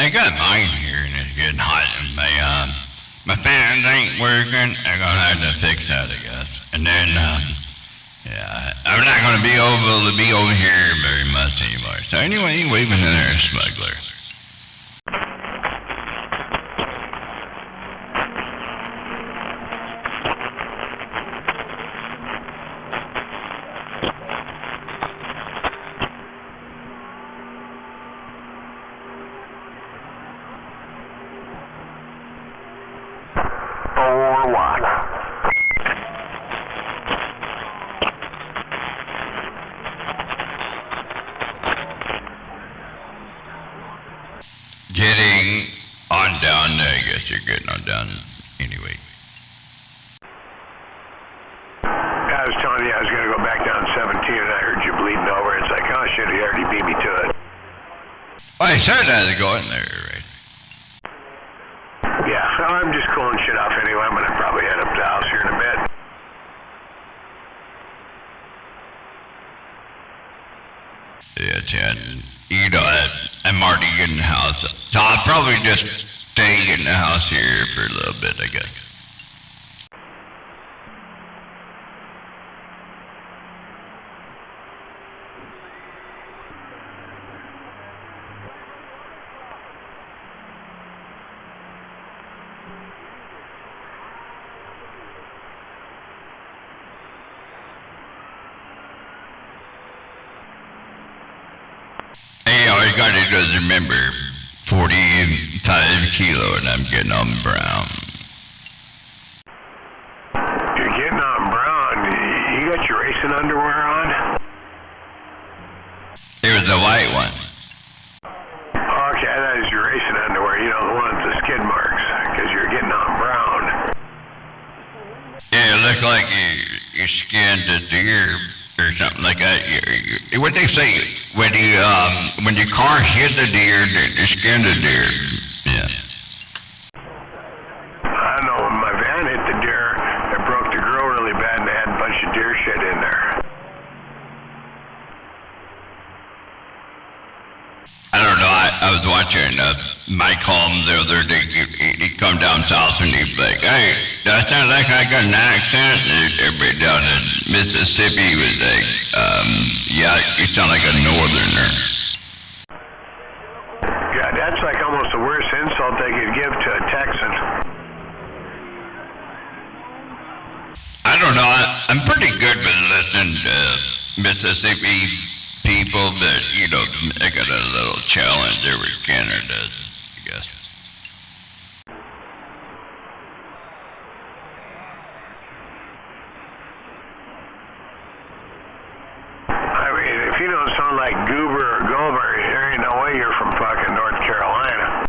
I got mine here and it's getting hot and my fans ain't working. I'm gonna have to fix that, I guess. And then, yeah, I'm not gonna be able to be over here very much anymore. So anyway, waving in there, smuggler. Getting on down there, I guess you're getting on down anyway. I was telling you I was going to go back down 17 and I heard you bleeding over. It's like, oh shit, he already beat me to it. Well, I said I was going there, right? Yeah, so I'm just cooling shit off anyway. I'm going to probably head up to the house here in a bit. Yeah, Chad, you know, I'm already in the house. So I'll probably just stay in the house here for a little bit, I guess. Hey, all you gotta do is remember 45 kilo and I'm getting on brown. You're getting on brown. You got your racing underwear on? It was the white one. Okay, that is your racing underwear. You know, the one with the skid marks, because you're getting on brown. Yeah, it looked like you skinned a deer or something like that. What they say, when your car hit the deer, they skinned the deer. Yeah. I know when my van hit the deer, it broke the grill really bad and they had a bunch of deer shit in there. was watching Mike Holmes the other day. He come down south and he's like, "Hey, that sounds like I got an accent." And everybody down in Mississippi was like, "Yeah, you sound like a northerner." Yeah, that's like almost the worst insult they could give to a Texan. I don't know. I'm pretty good with listening to Mississippi people, but you know, I got a little challenge there with Canada, I guess. I mean, if you don't sound like Goober or Gober, there ain't no way you're from fucking North Carolina.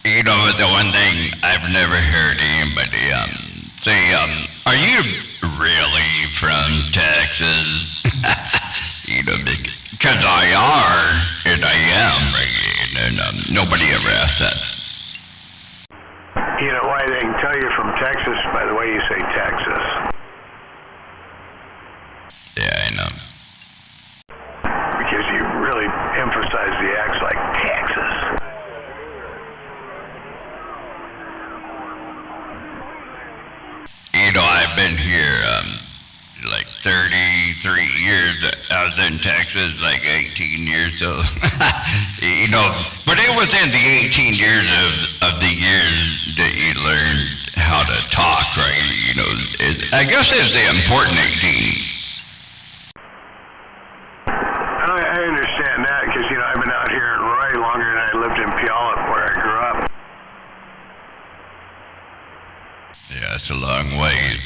You know, the one thing I've never heard anybody say, are you really from Texas? You know, because I are, and I am, right? And nobody ever asked that. You know why they can tell you're from Texas by the way you say Texas. Yeah, I know. Because you really emphasize the X like Texas. You know, I've been here like 33 years. I was in Texas like 18 years, so you know. But it was in the 18 years of the years that you learned how to talk, right? You know, I guess it's the important 18. I understand that because, you know, I've been out here in Roy longer than I lived in Puyallup where I grew up. Yeah, it's a long way.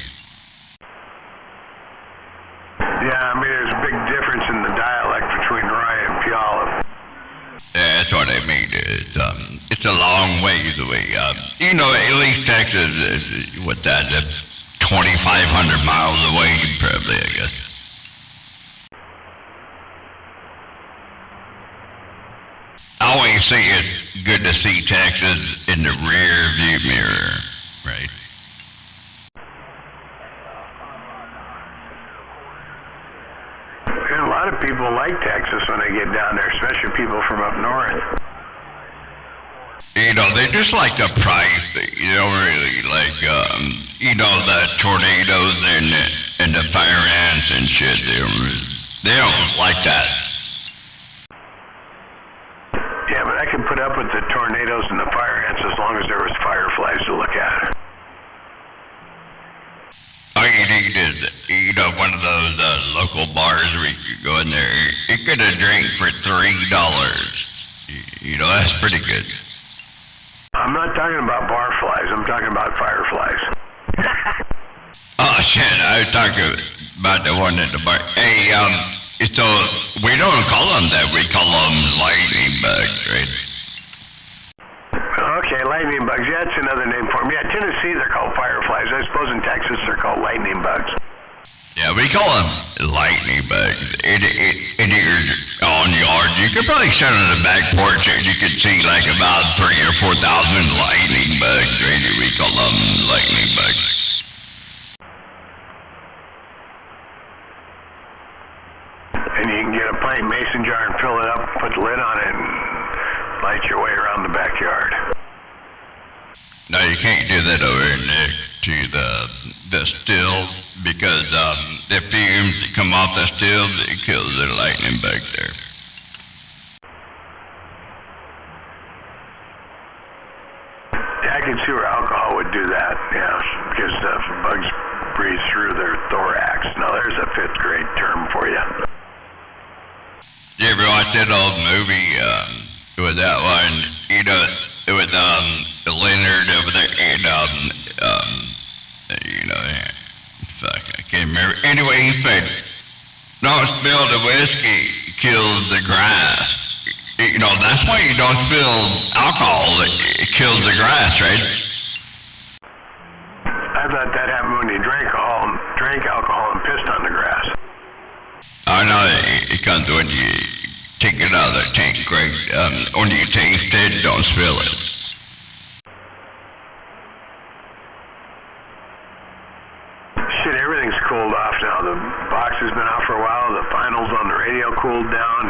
Yeah, I mean, there's a big difference in the dialect between Roy and Puyallup. Yeah, that's what I mean. It's a long ways away. You know, at least Texas is, what that, 2,500 miles away, probably, I guess. I always say it's good to see Texas in the rear view mirror, right? And a lot of people like Texas when they get down there, especially people from up north. You know, they just like the price. You don't really like, you know, the tornadoes and the fire ants and shit. They don't like that. Yeah, but I can put up with the tornadoes and the fire ants as long as there was fireflies to look at. All you need is, you know, one of those local bars where you could go in there. You get a drink for $3. You know, that's pretty good. I'm not talking about barflies. I'm talking about fireflies. Oh, shit, I was talking about the one at the bar. Hey, so we don't call them that. We call them lightning bugs, right? Okay, lightning bugs. Yeah, that's another name for them. Yeah, Tennessee, they're called fireflies. I suppose in Texas, they're called lightning bugs. Yeah, we call them lightning bugs. In your own yard, you could probably sit on the back porch and you could see like about 3,000 or 4,000 lightning bugs, right? We call them lightning bugs. And you can get a pint mason jar and fill it up, put the lid on it, and light your way around the backyard. No, you can't do that over next to the still because the fumes that come off the still, it kills the lightning bug there. Yeah, I can see where alcohol would do that, yeah, because the bugs breathe through their thorax. Now, there's a fifth grade term for you. You ever watch that old movie with that one? You know, with Leonard over there and you know, fuck, I can't remember. Anyway, he said, "Don't spill the whiskey, kills the grass." You know, that's why you don't spill alcohol. It kills the grass, right? I thought that happened when you drank alcohol and pissed on the grass. I know it comes when you take it out of the tank, right? When you taste it, don't spill it. Shit, everything's cooled off now. cooled down.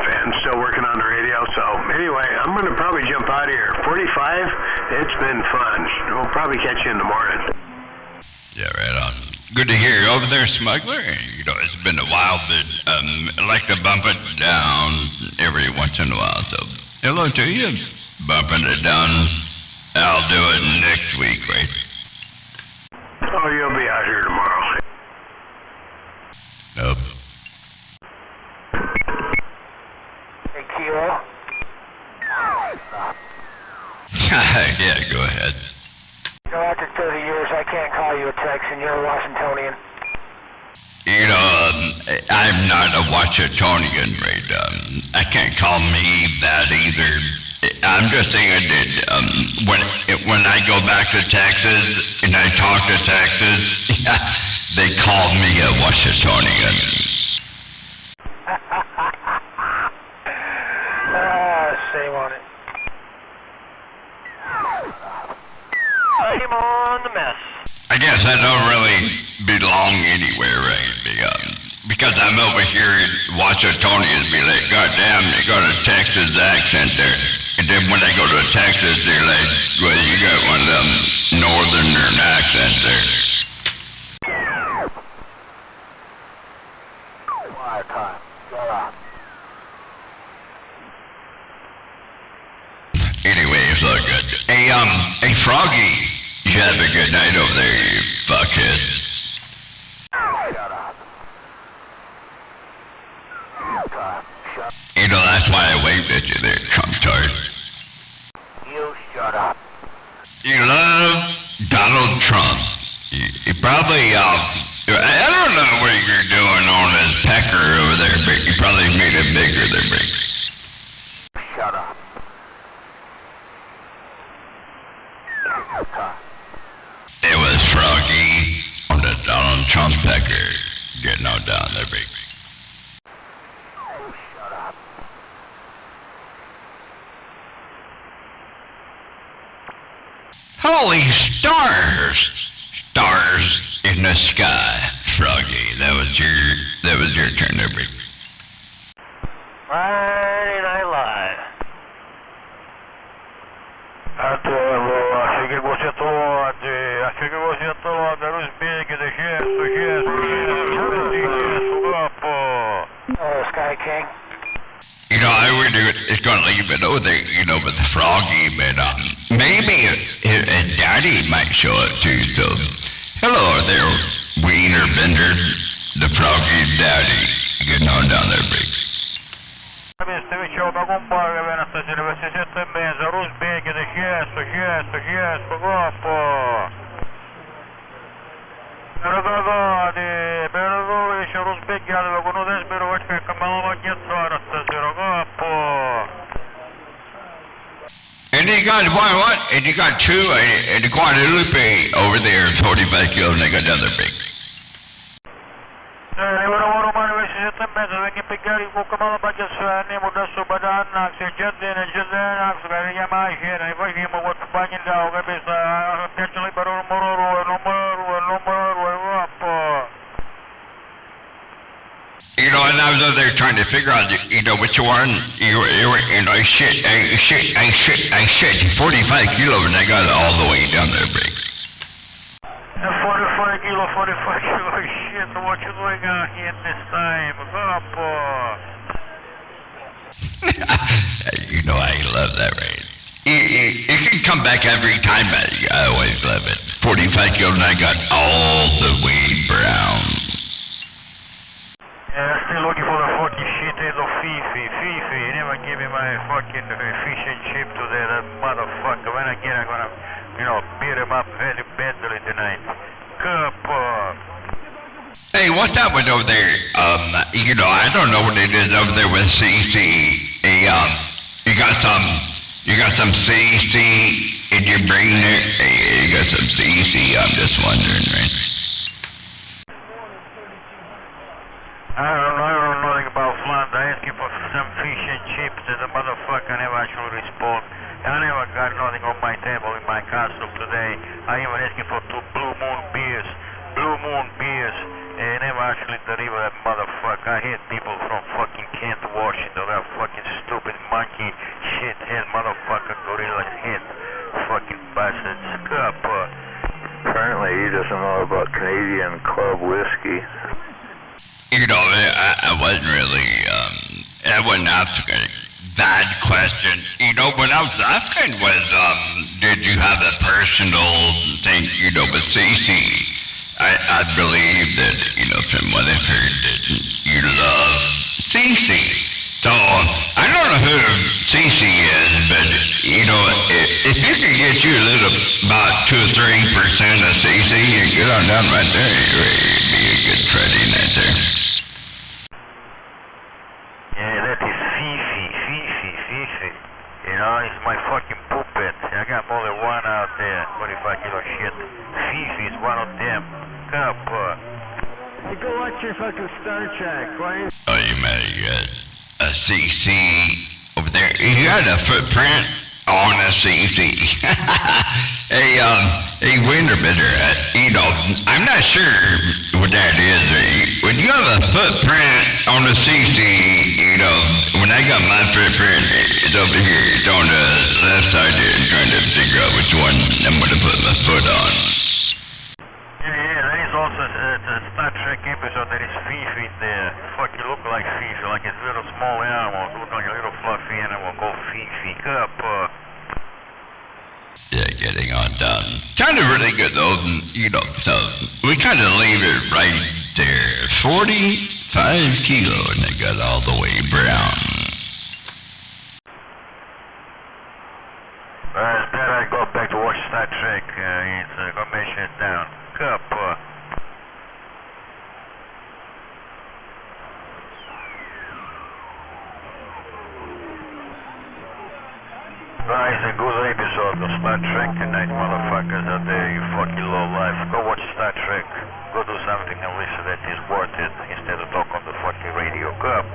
Fan's still working on the radio. So anyway, I'm going to probably jump out of here. 45, it's been fun. We'll probably catch you in the morning. Yeah, right on. Good to hear you over there, smuggler. You know, it's been a while, but I like to bump it down every once in a while. So hello to you. Bumping it down. I'll do it next week, right? Oh, you'll be out here tomorrow. Nope. Hey, Kilo. Yeah, go ahead. You know, after 30 years, I can't call you a Texan. You're a Washingtonian. You know, I'm not a Washingtonian, right? I can't call me that either. I'm just saying that when I go back to Texas and I talk to Texas, they call me a Washingtonian. Shame on it. Shame on the mess. I guess I don't really belong anywhere, right? Because I'm over here in Washingtonians be like, goddamn, they got a Texas accent there. And then when I go to Texas, they're like, well, you got one of them northern accents there. Quiet time. Shut up. Anyway, it's all good. Hey, Froggy, you have a good night over there, you fuckhead. Shut up. Shut. You know, that's why I waved at you there, Trump tart. You shut up. You love Donald Trump. You probably, I don't know what you're doing on this pecker over there, but you probably made it bigger than me. Shut up. It was Froggy on the Donald Trump pecker getting on down there, big. Shut up. Holy stars! Stars in the sky, Froggy. That was your turn there, big. Friday Night Live. Achei que você falou da luz big, the Sky King. You know, I would it's gonna leave it over there, you know, with Froggy, but maybe Daddy might show up too, so hello there, Wiener Bender, the Froggy's daddy, getting on down there, big. Встречал на гумбаре, на статиле, вы сидите без Рузбеги, the yes, погапо. Передовый еще Рузбеги, я говорю, здесь беру очки, камала гетара, статиле, гапо. And you got what? And you got two, and the Guadalupe over there, 45 kilos, and they got another big. Vem pegar e vou camar para que se nem mudar sobre a Anax, Anax, ganha mais dinheiro, e vai vir uma outra banha de água, cabeça, peixe liberou no moro, pô. You know, and I was over there trying to figure out, you know, which one, you know, I shit, 45 kilos, and I got it all the way down there, big. 45 kilo, shit, what you doing out here this time, pô. You know, I love that race. It can come back every time, I always love it. 45 kilos, and I got all the way brown. Yeah, still looking for the fucking shit is of Fifi. He never gave me my fucking fish and chip today, that motherfucker. When I get, I'm gonna, you know, beat him up very badly tonight. Cup. Hey, what's up with over there? You know, I don't know what it is over there with CC. Hey, you got some CC in your brain there? Hey, you got some CC, I'm just wondering, right? I don't know nothing about Flanders. I asked him for some fish and chips, and the motherfucker never actually respond. I never got nothing on my table in my castle today. I even asked him for 2 Blue Moon beers, They never actually deliver that motherfucker. I hate people from fucking Kent, Washington. That fucking stupid monkey, shithead motherfucker, gorilla head, fucking bastards. Up. Apparently he doesn't know about Canadian club whiskey. You know, I wasn't really, I wasn't asking that question. You know, what I was asking was, did you have a personal thing, you know, with Cece? I believe that, you know, from what I've heard, that you love Cece. So, I don't know who Cece is, but, you know, if you could get you a little, about 2 or 3% of Cece, you get on down right there, you'd be a good Friday night there. Yeah, that is Fifi. You know, it's my fucking puppet. I got more than one out there, 45 kilo shit. Fifi is one of them. Up. Hey, go watch your fucking Star Trek, why? Oh, you met a CC over there. You got a footprint on a CC. Hey, Winterbitter, you know, I'm not sure what that is. When you have a footprint on a CC, you know, when I got my footprint, it's over here. It's on the left side there, trying to figure out which one I'm going to put my foot on. Yeah, there is also a Star Trek episode that is Fifi there. Fuck, you look like Fifi, like a little small animal. Look like a little fluffy animal called Fifi. Up. Yeah, getting on down. Kind of really good though, you know, so we kind of leave it right there. 45 kilo, and they got all the way brown. It's better I go back to watch Star Trek. It's gonna mention it down. Up. It's a good episode of Star Trek tonight, motherfuckers out there, you fucking low life. Go watch Star Trek. Go do something and listen that is worth it instead of talk on the fucking radio. Go up.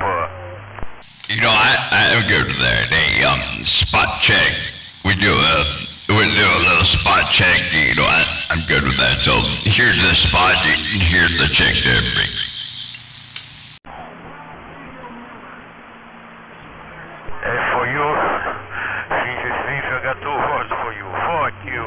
You know, I'm good with that. A spot check. We do a little spot check. You know, I'm good with that. So here's the spot. Here's the check there. For you, I got 2 words for you. Fuck you.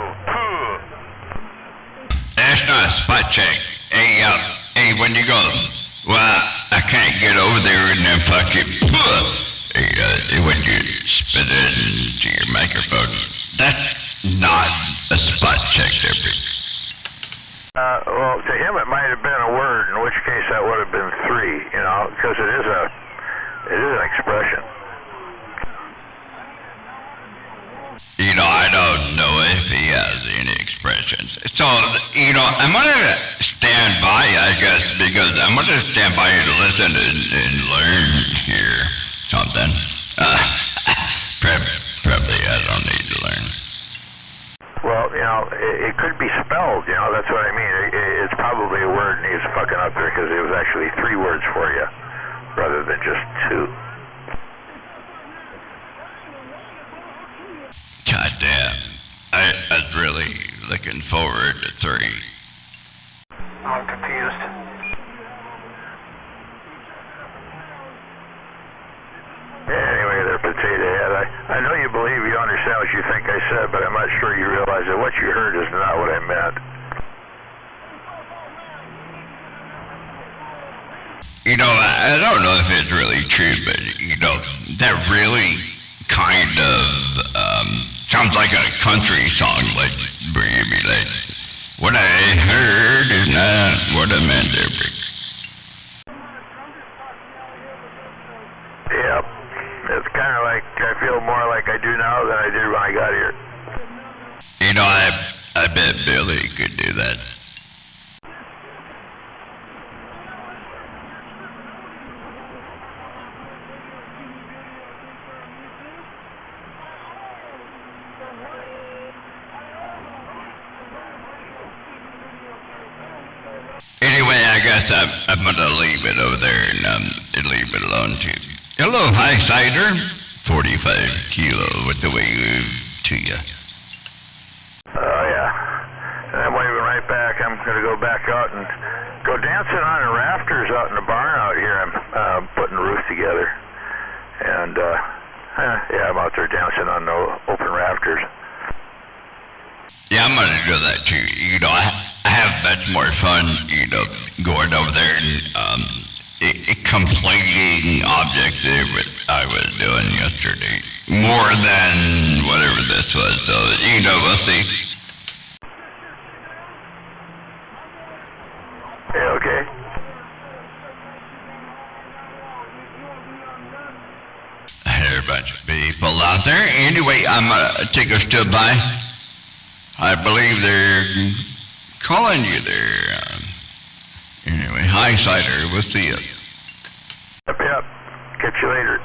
That's not a spot check. Hey, when you go, well, I can't get over there and then fucking, when you spit it into your microphone, that's not a spot check there, Well, to him it might have been a word, in which case that would have been 3, you know, because it is an expression. You know, I don't know if he has any expressions. So, you know, I'm going to stand by, I guess, because I'm going to stand by you to listen and learn here something. Probably I don't need to learn. Well, you know, it could be spelled, you know, that's what I mean. It's probably a word and he's fucking up there because it was actually 3 words for you rather than just 2. God damn. I was really looking forward to 3. I'm confused. Anyway, there, potato head. I know you believe you understand what you think I said, but I'm not sure you realize that what you heard is not what I meant. You know, I don't know if it's really true, but, you know, that really kind of sounds like a country song, like, where you be like, what I heard is not what I meant to be. Yep. It's kind of like, I feel more like I do now than I did when I got here. You know, I bet Billy could do that. Anyway, I guess I'm gonna leave it over there and leave it alone too. Hello, hi cider. 45 kilo with the way to you. Oh, yeah. And I'm waving right back. I'm going to go back out and go dancing on a putting the roof together. And, yeah, I'm out there dancing on the open rafters. Yeah, I'm gonna do that too. You know, I have much more fun, you know, going over there and completing objects that I was doing yesterday. More than whatever this was, so, you know, we'll see. Yeah, okay. There are a bunch of people out there. Anyway, I'm gonna take a step by. I believe they're calling you there. Anyway, hi, Cider. We'll see you. Yep. Catch you later.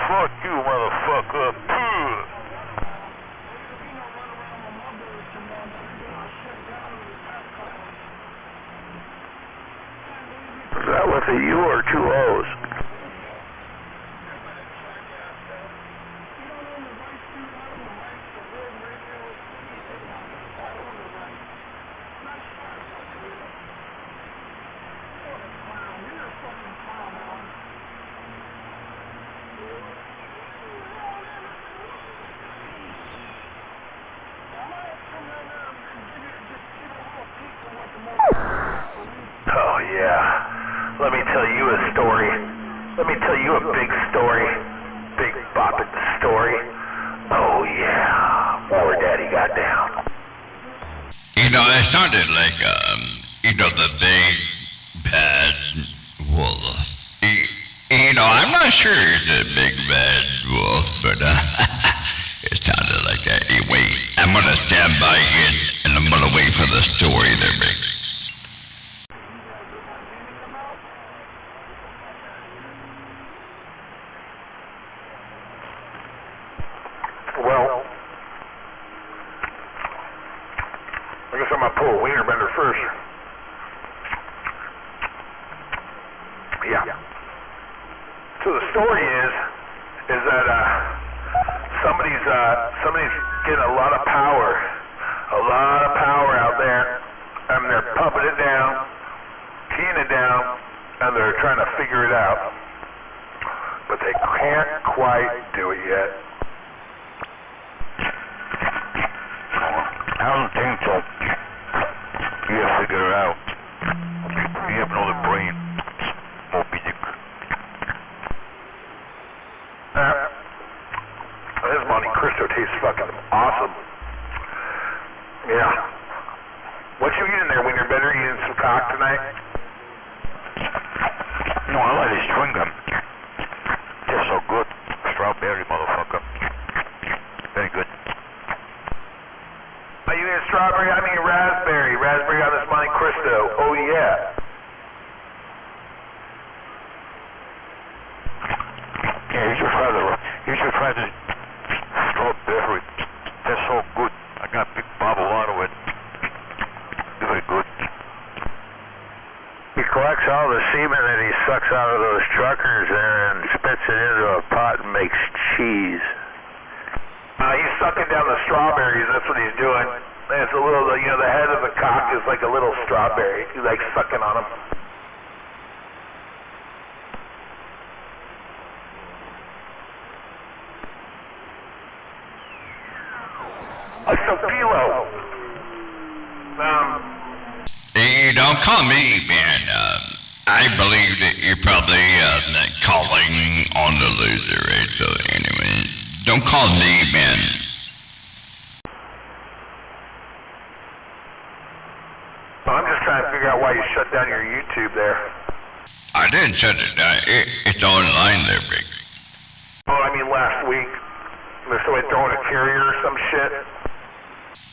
Fuck you, motherfucker. Is that with a U or two O's? Oh, yeah. Let me tell you a story. Let me tell you a big story. Big bopping story. Oh, yeah. War Daddy got down. You know, it sounded like, you know, the big bad wolf. You know, I'm not sure it's a big bad wolf, but, it sounded like that. Anyway, I'm gonna stand by it, and I'm gonna wait for the story to break. Well, I guess I'm gonna pull a wiener bender first. Yeah. So the story is that somebody's getting a lot of power out there, and they're pumping it down, keying it down, and they're trying to figure it out, but they can't quite do it yet. I don't think so. You have to figure it out. You have another brain. Moby Dick. This Monte Cristo tastes fucking awesome. Yeah. What you eating there, wiener bender? You eating some cock tonight? No, I like this chewing gum. Tastes so good. Strawberry, motherfucker. Very good. Are you eating strawberry? I mean raspberry. Raspberry on this Monte Cristo. Oh, yeah. Yeah, you should try the strawberry. That's so good. I got a big bottle out of it. Very good. He collects all the semen that he sucks out of those truckers there and spits it into a pot and makes cheese. He's sucking down the strawberries. That's what he's doing. And it's a little, you know, the head of the cock is like a little strawberry. He likes sucking on them. So Kilo. You don't call me, man. I believe that you're probably calling on the loser, right? So anyway, don't call me, man. Well, I'm just trying to figure out why you shut down your YouTube there. I didn't shut it down. It's online there, Rick. Oh, I mean last week. There's somebody throwing a carrier or some shit.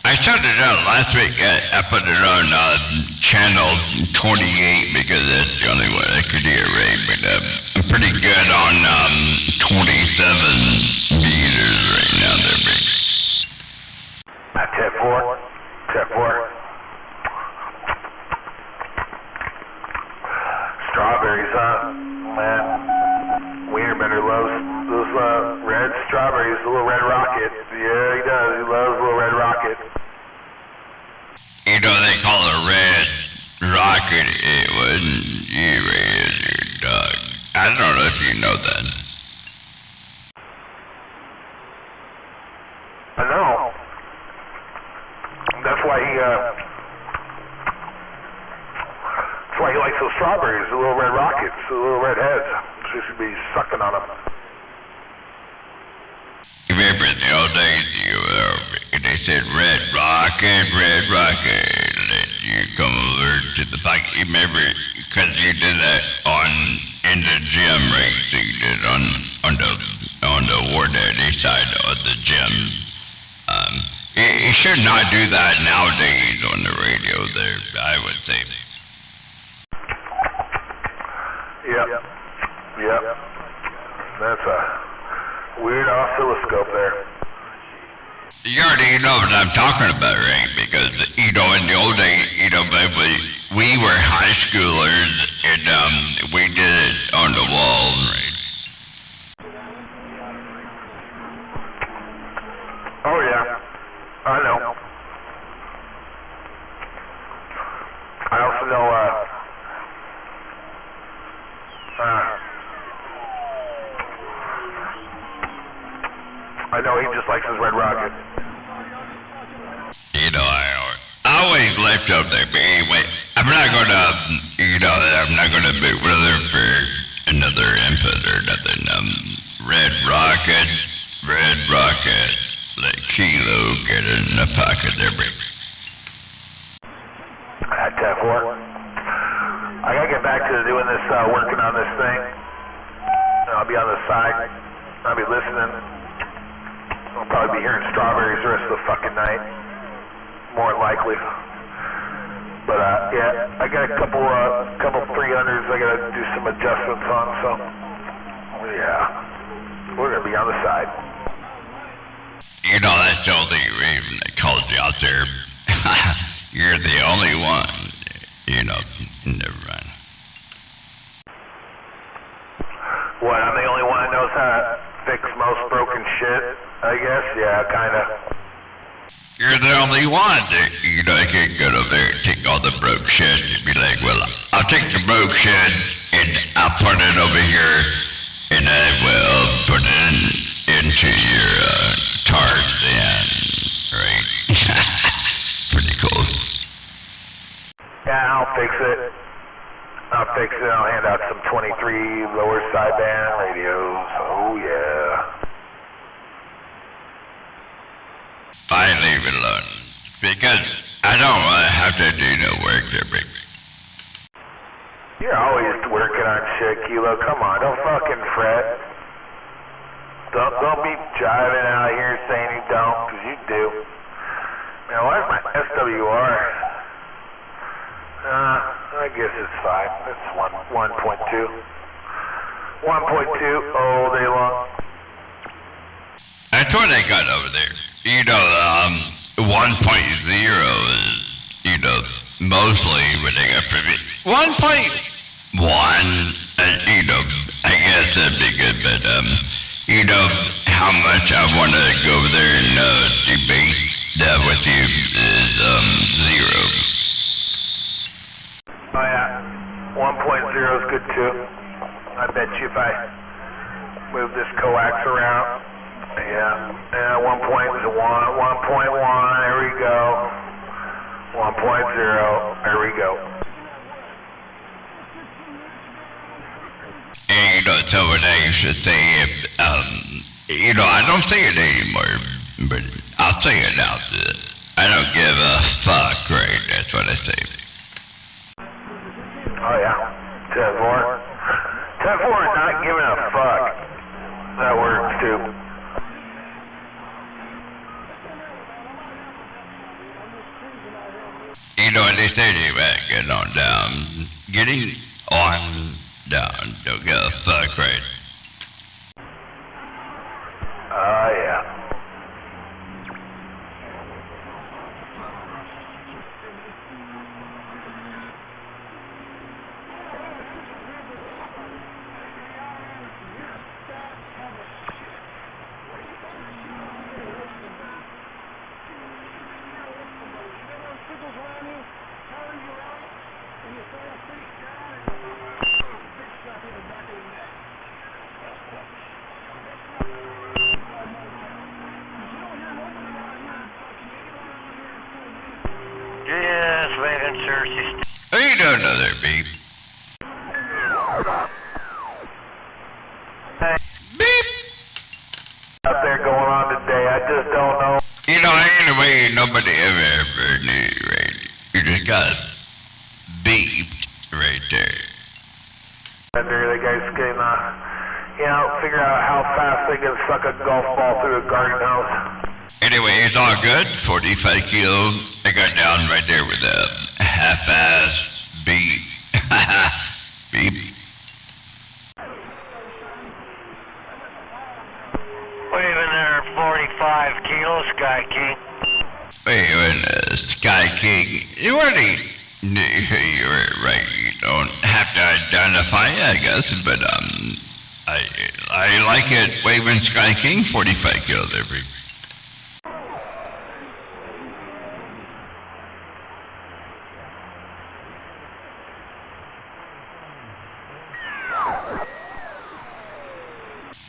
I shut it down last week. I put it on channel 28 because that's the only one I could hear, right? But I'm pretty good on 27 meters right now there, Rick. Tech 4. Tech 4. Strawberries, man. Wiener better loves those red strawberries, the little red rocket. Yeah, he does. He loves little red rocket. You know, they call it red rocket. It wasn't you, your dog. I don't know if you know that. I know. That's why he likes those strawberries, the little red rockets, the little red heads. So he should be sucking on them. Remember in the old days, they said red rocket, and you come over to the bike. You remember, because you did that in the gym, right? So you did on the War Daddy side of the gym. You should not do that nowadays on the radio there, I would say. Yep. That's a weird oscilloscope there. You already know what I'm talking about, right? Because, in the old days, we were high schoolers, and we did it on the wall, right? Oh, yeah. I know. I also know, I know he just likes his red rocket. I always left up there, but anyway, I'm not gonna be whether for another input or nothing. Red rocket, let Kilo get it in the pocket there, baby. At 10-4. I gotta get back to doing this, working on this thing. I'll be on the side. I'll be listening. I'll probably be hearing strawberries the rest of the fucking night. More than likely. But, yeah, I got a couple 300s I gotta do some adjustments on, so, yeah. We're gonna be on the side. That's the only reason they called you out there. You're the only one. Never mind. What, I'm the only one that knows how to fix most broken shit, I guess? Yeah, kinda. You're the only one that, I can't go over there and take all the broke shit and be like, well, I'll take the broke shit and I'll put it over here and I will put it into your Tarzan, right? Pretty cool. Yeah, I'll fix it. I'll hand out some 23 lower sideband radios. Oh, yeah. I leave it alone. Because I don't want to have to do no work there, baby. You're always working on shit, Kilo. Come on, don't fucking fret. Don't be jiving out here saying you don't, because you do. Man, why's my SWR? I guess it's fine. It's 1.2. 1.2 all day long. That's what I got over there. 1.0 is, mostly what they got for me. 1.1, I guess that'd be good, but, how much I want to go over there and debate that with you is 0. Oh, yeah. 1.0 is good, too. I bet you if I move this coax around, yeah, 1.0 1.1, 1.1, there we go. 1.0, there we go. And you know, someone I used to say, you know, I don't say it anymore, but I'll say it now. I don't give a fuck, right? That's what I say. Oh yeah, 10-4. 10-4 is not giving a fuck. That works too. You know what they say, get on down. Getting on down. Don't give a fuck, right? Oh yeah. Just making sure she's... How you doing, other beep? Hey, Beep! out there going on today, I just don't know. You know, anyway, nobody ever knew, right? You just got beeped right there. And the guys can, you know, figure out how fast they can suck a golf ball through a garden hose. Anyway, it's all good. 45 kilos. I got down right there with a half-ass beep. Beep. Waving there, 45 kilos, Sky King. Wait a minute, Sky King. You already knew you were right. You don't have to identify, I guess, but I like it. Waving Sky King, 45 kilos every.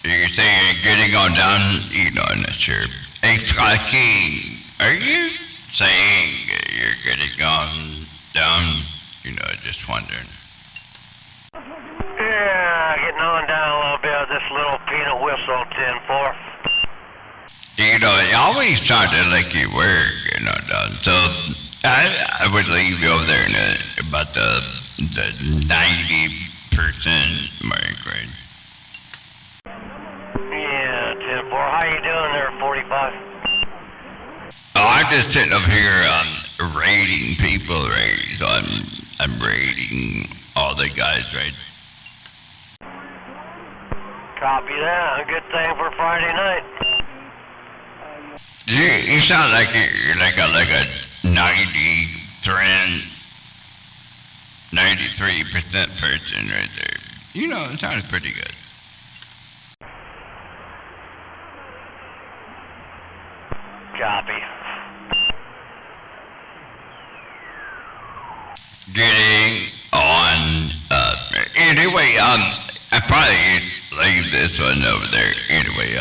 You're saying getting on down, you know, I'm not sure. Hey, Sky King, are you saying you're getting on down? You know, just wondering. Yeah, getting on down a little bit of this little peanut whistle 10-4. You know, it always sounded like you were getting on down. So I would leave you over there in about the 90% mark, right? Yeah, 10-4. How you doing there, 45? Oh, I'm just sitting up here rating people, right? So I'm rating all the guys, right? Copy that. A good thing for Friday night. You sound like you're like a 93% person right there. You know, it sounds pretty good. Copy. Getting on anyway, I probably leave this one over there. Anyway,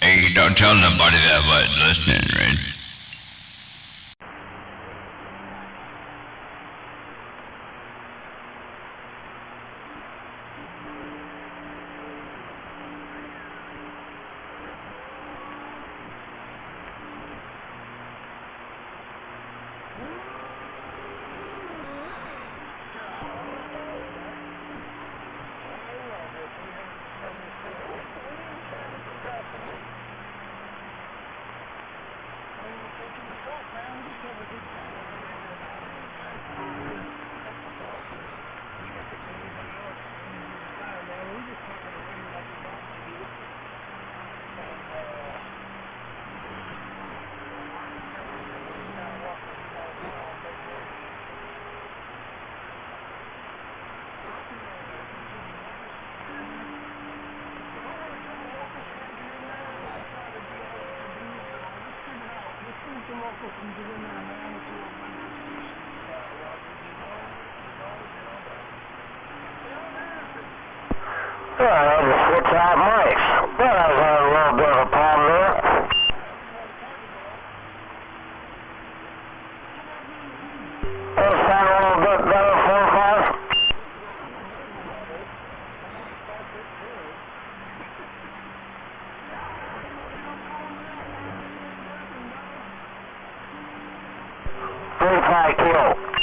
hey, don't tell nobody that was listening, right? Yeah, I had to switch out mics. But I was having a little bit of a problem there. 35 kill.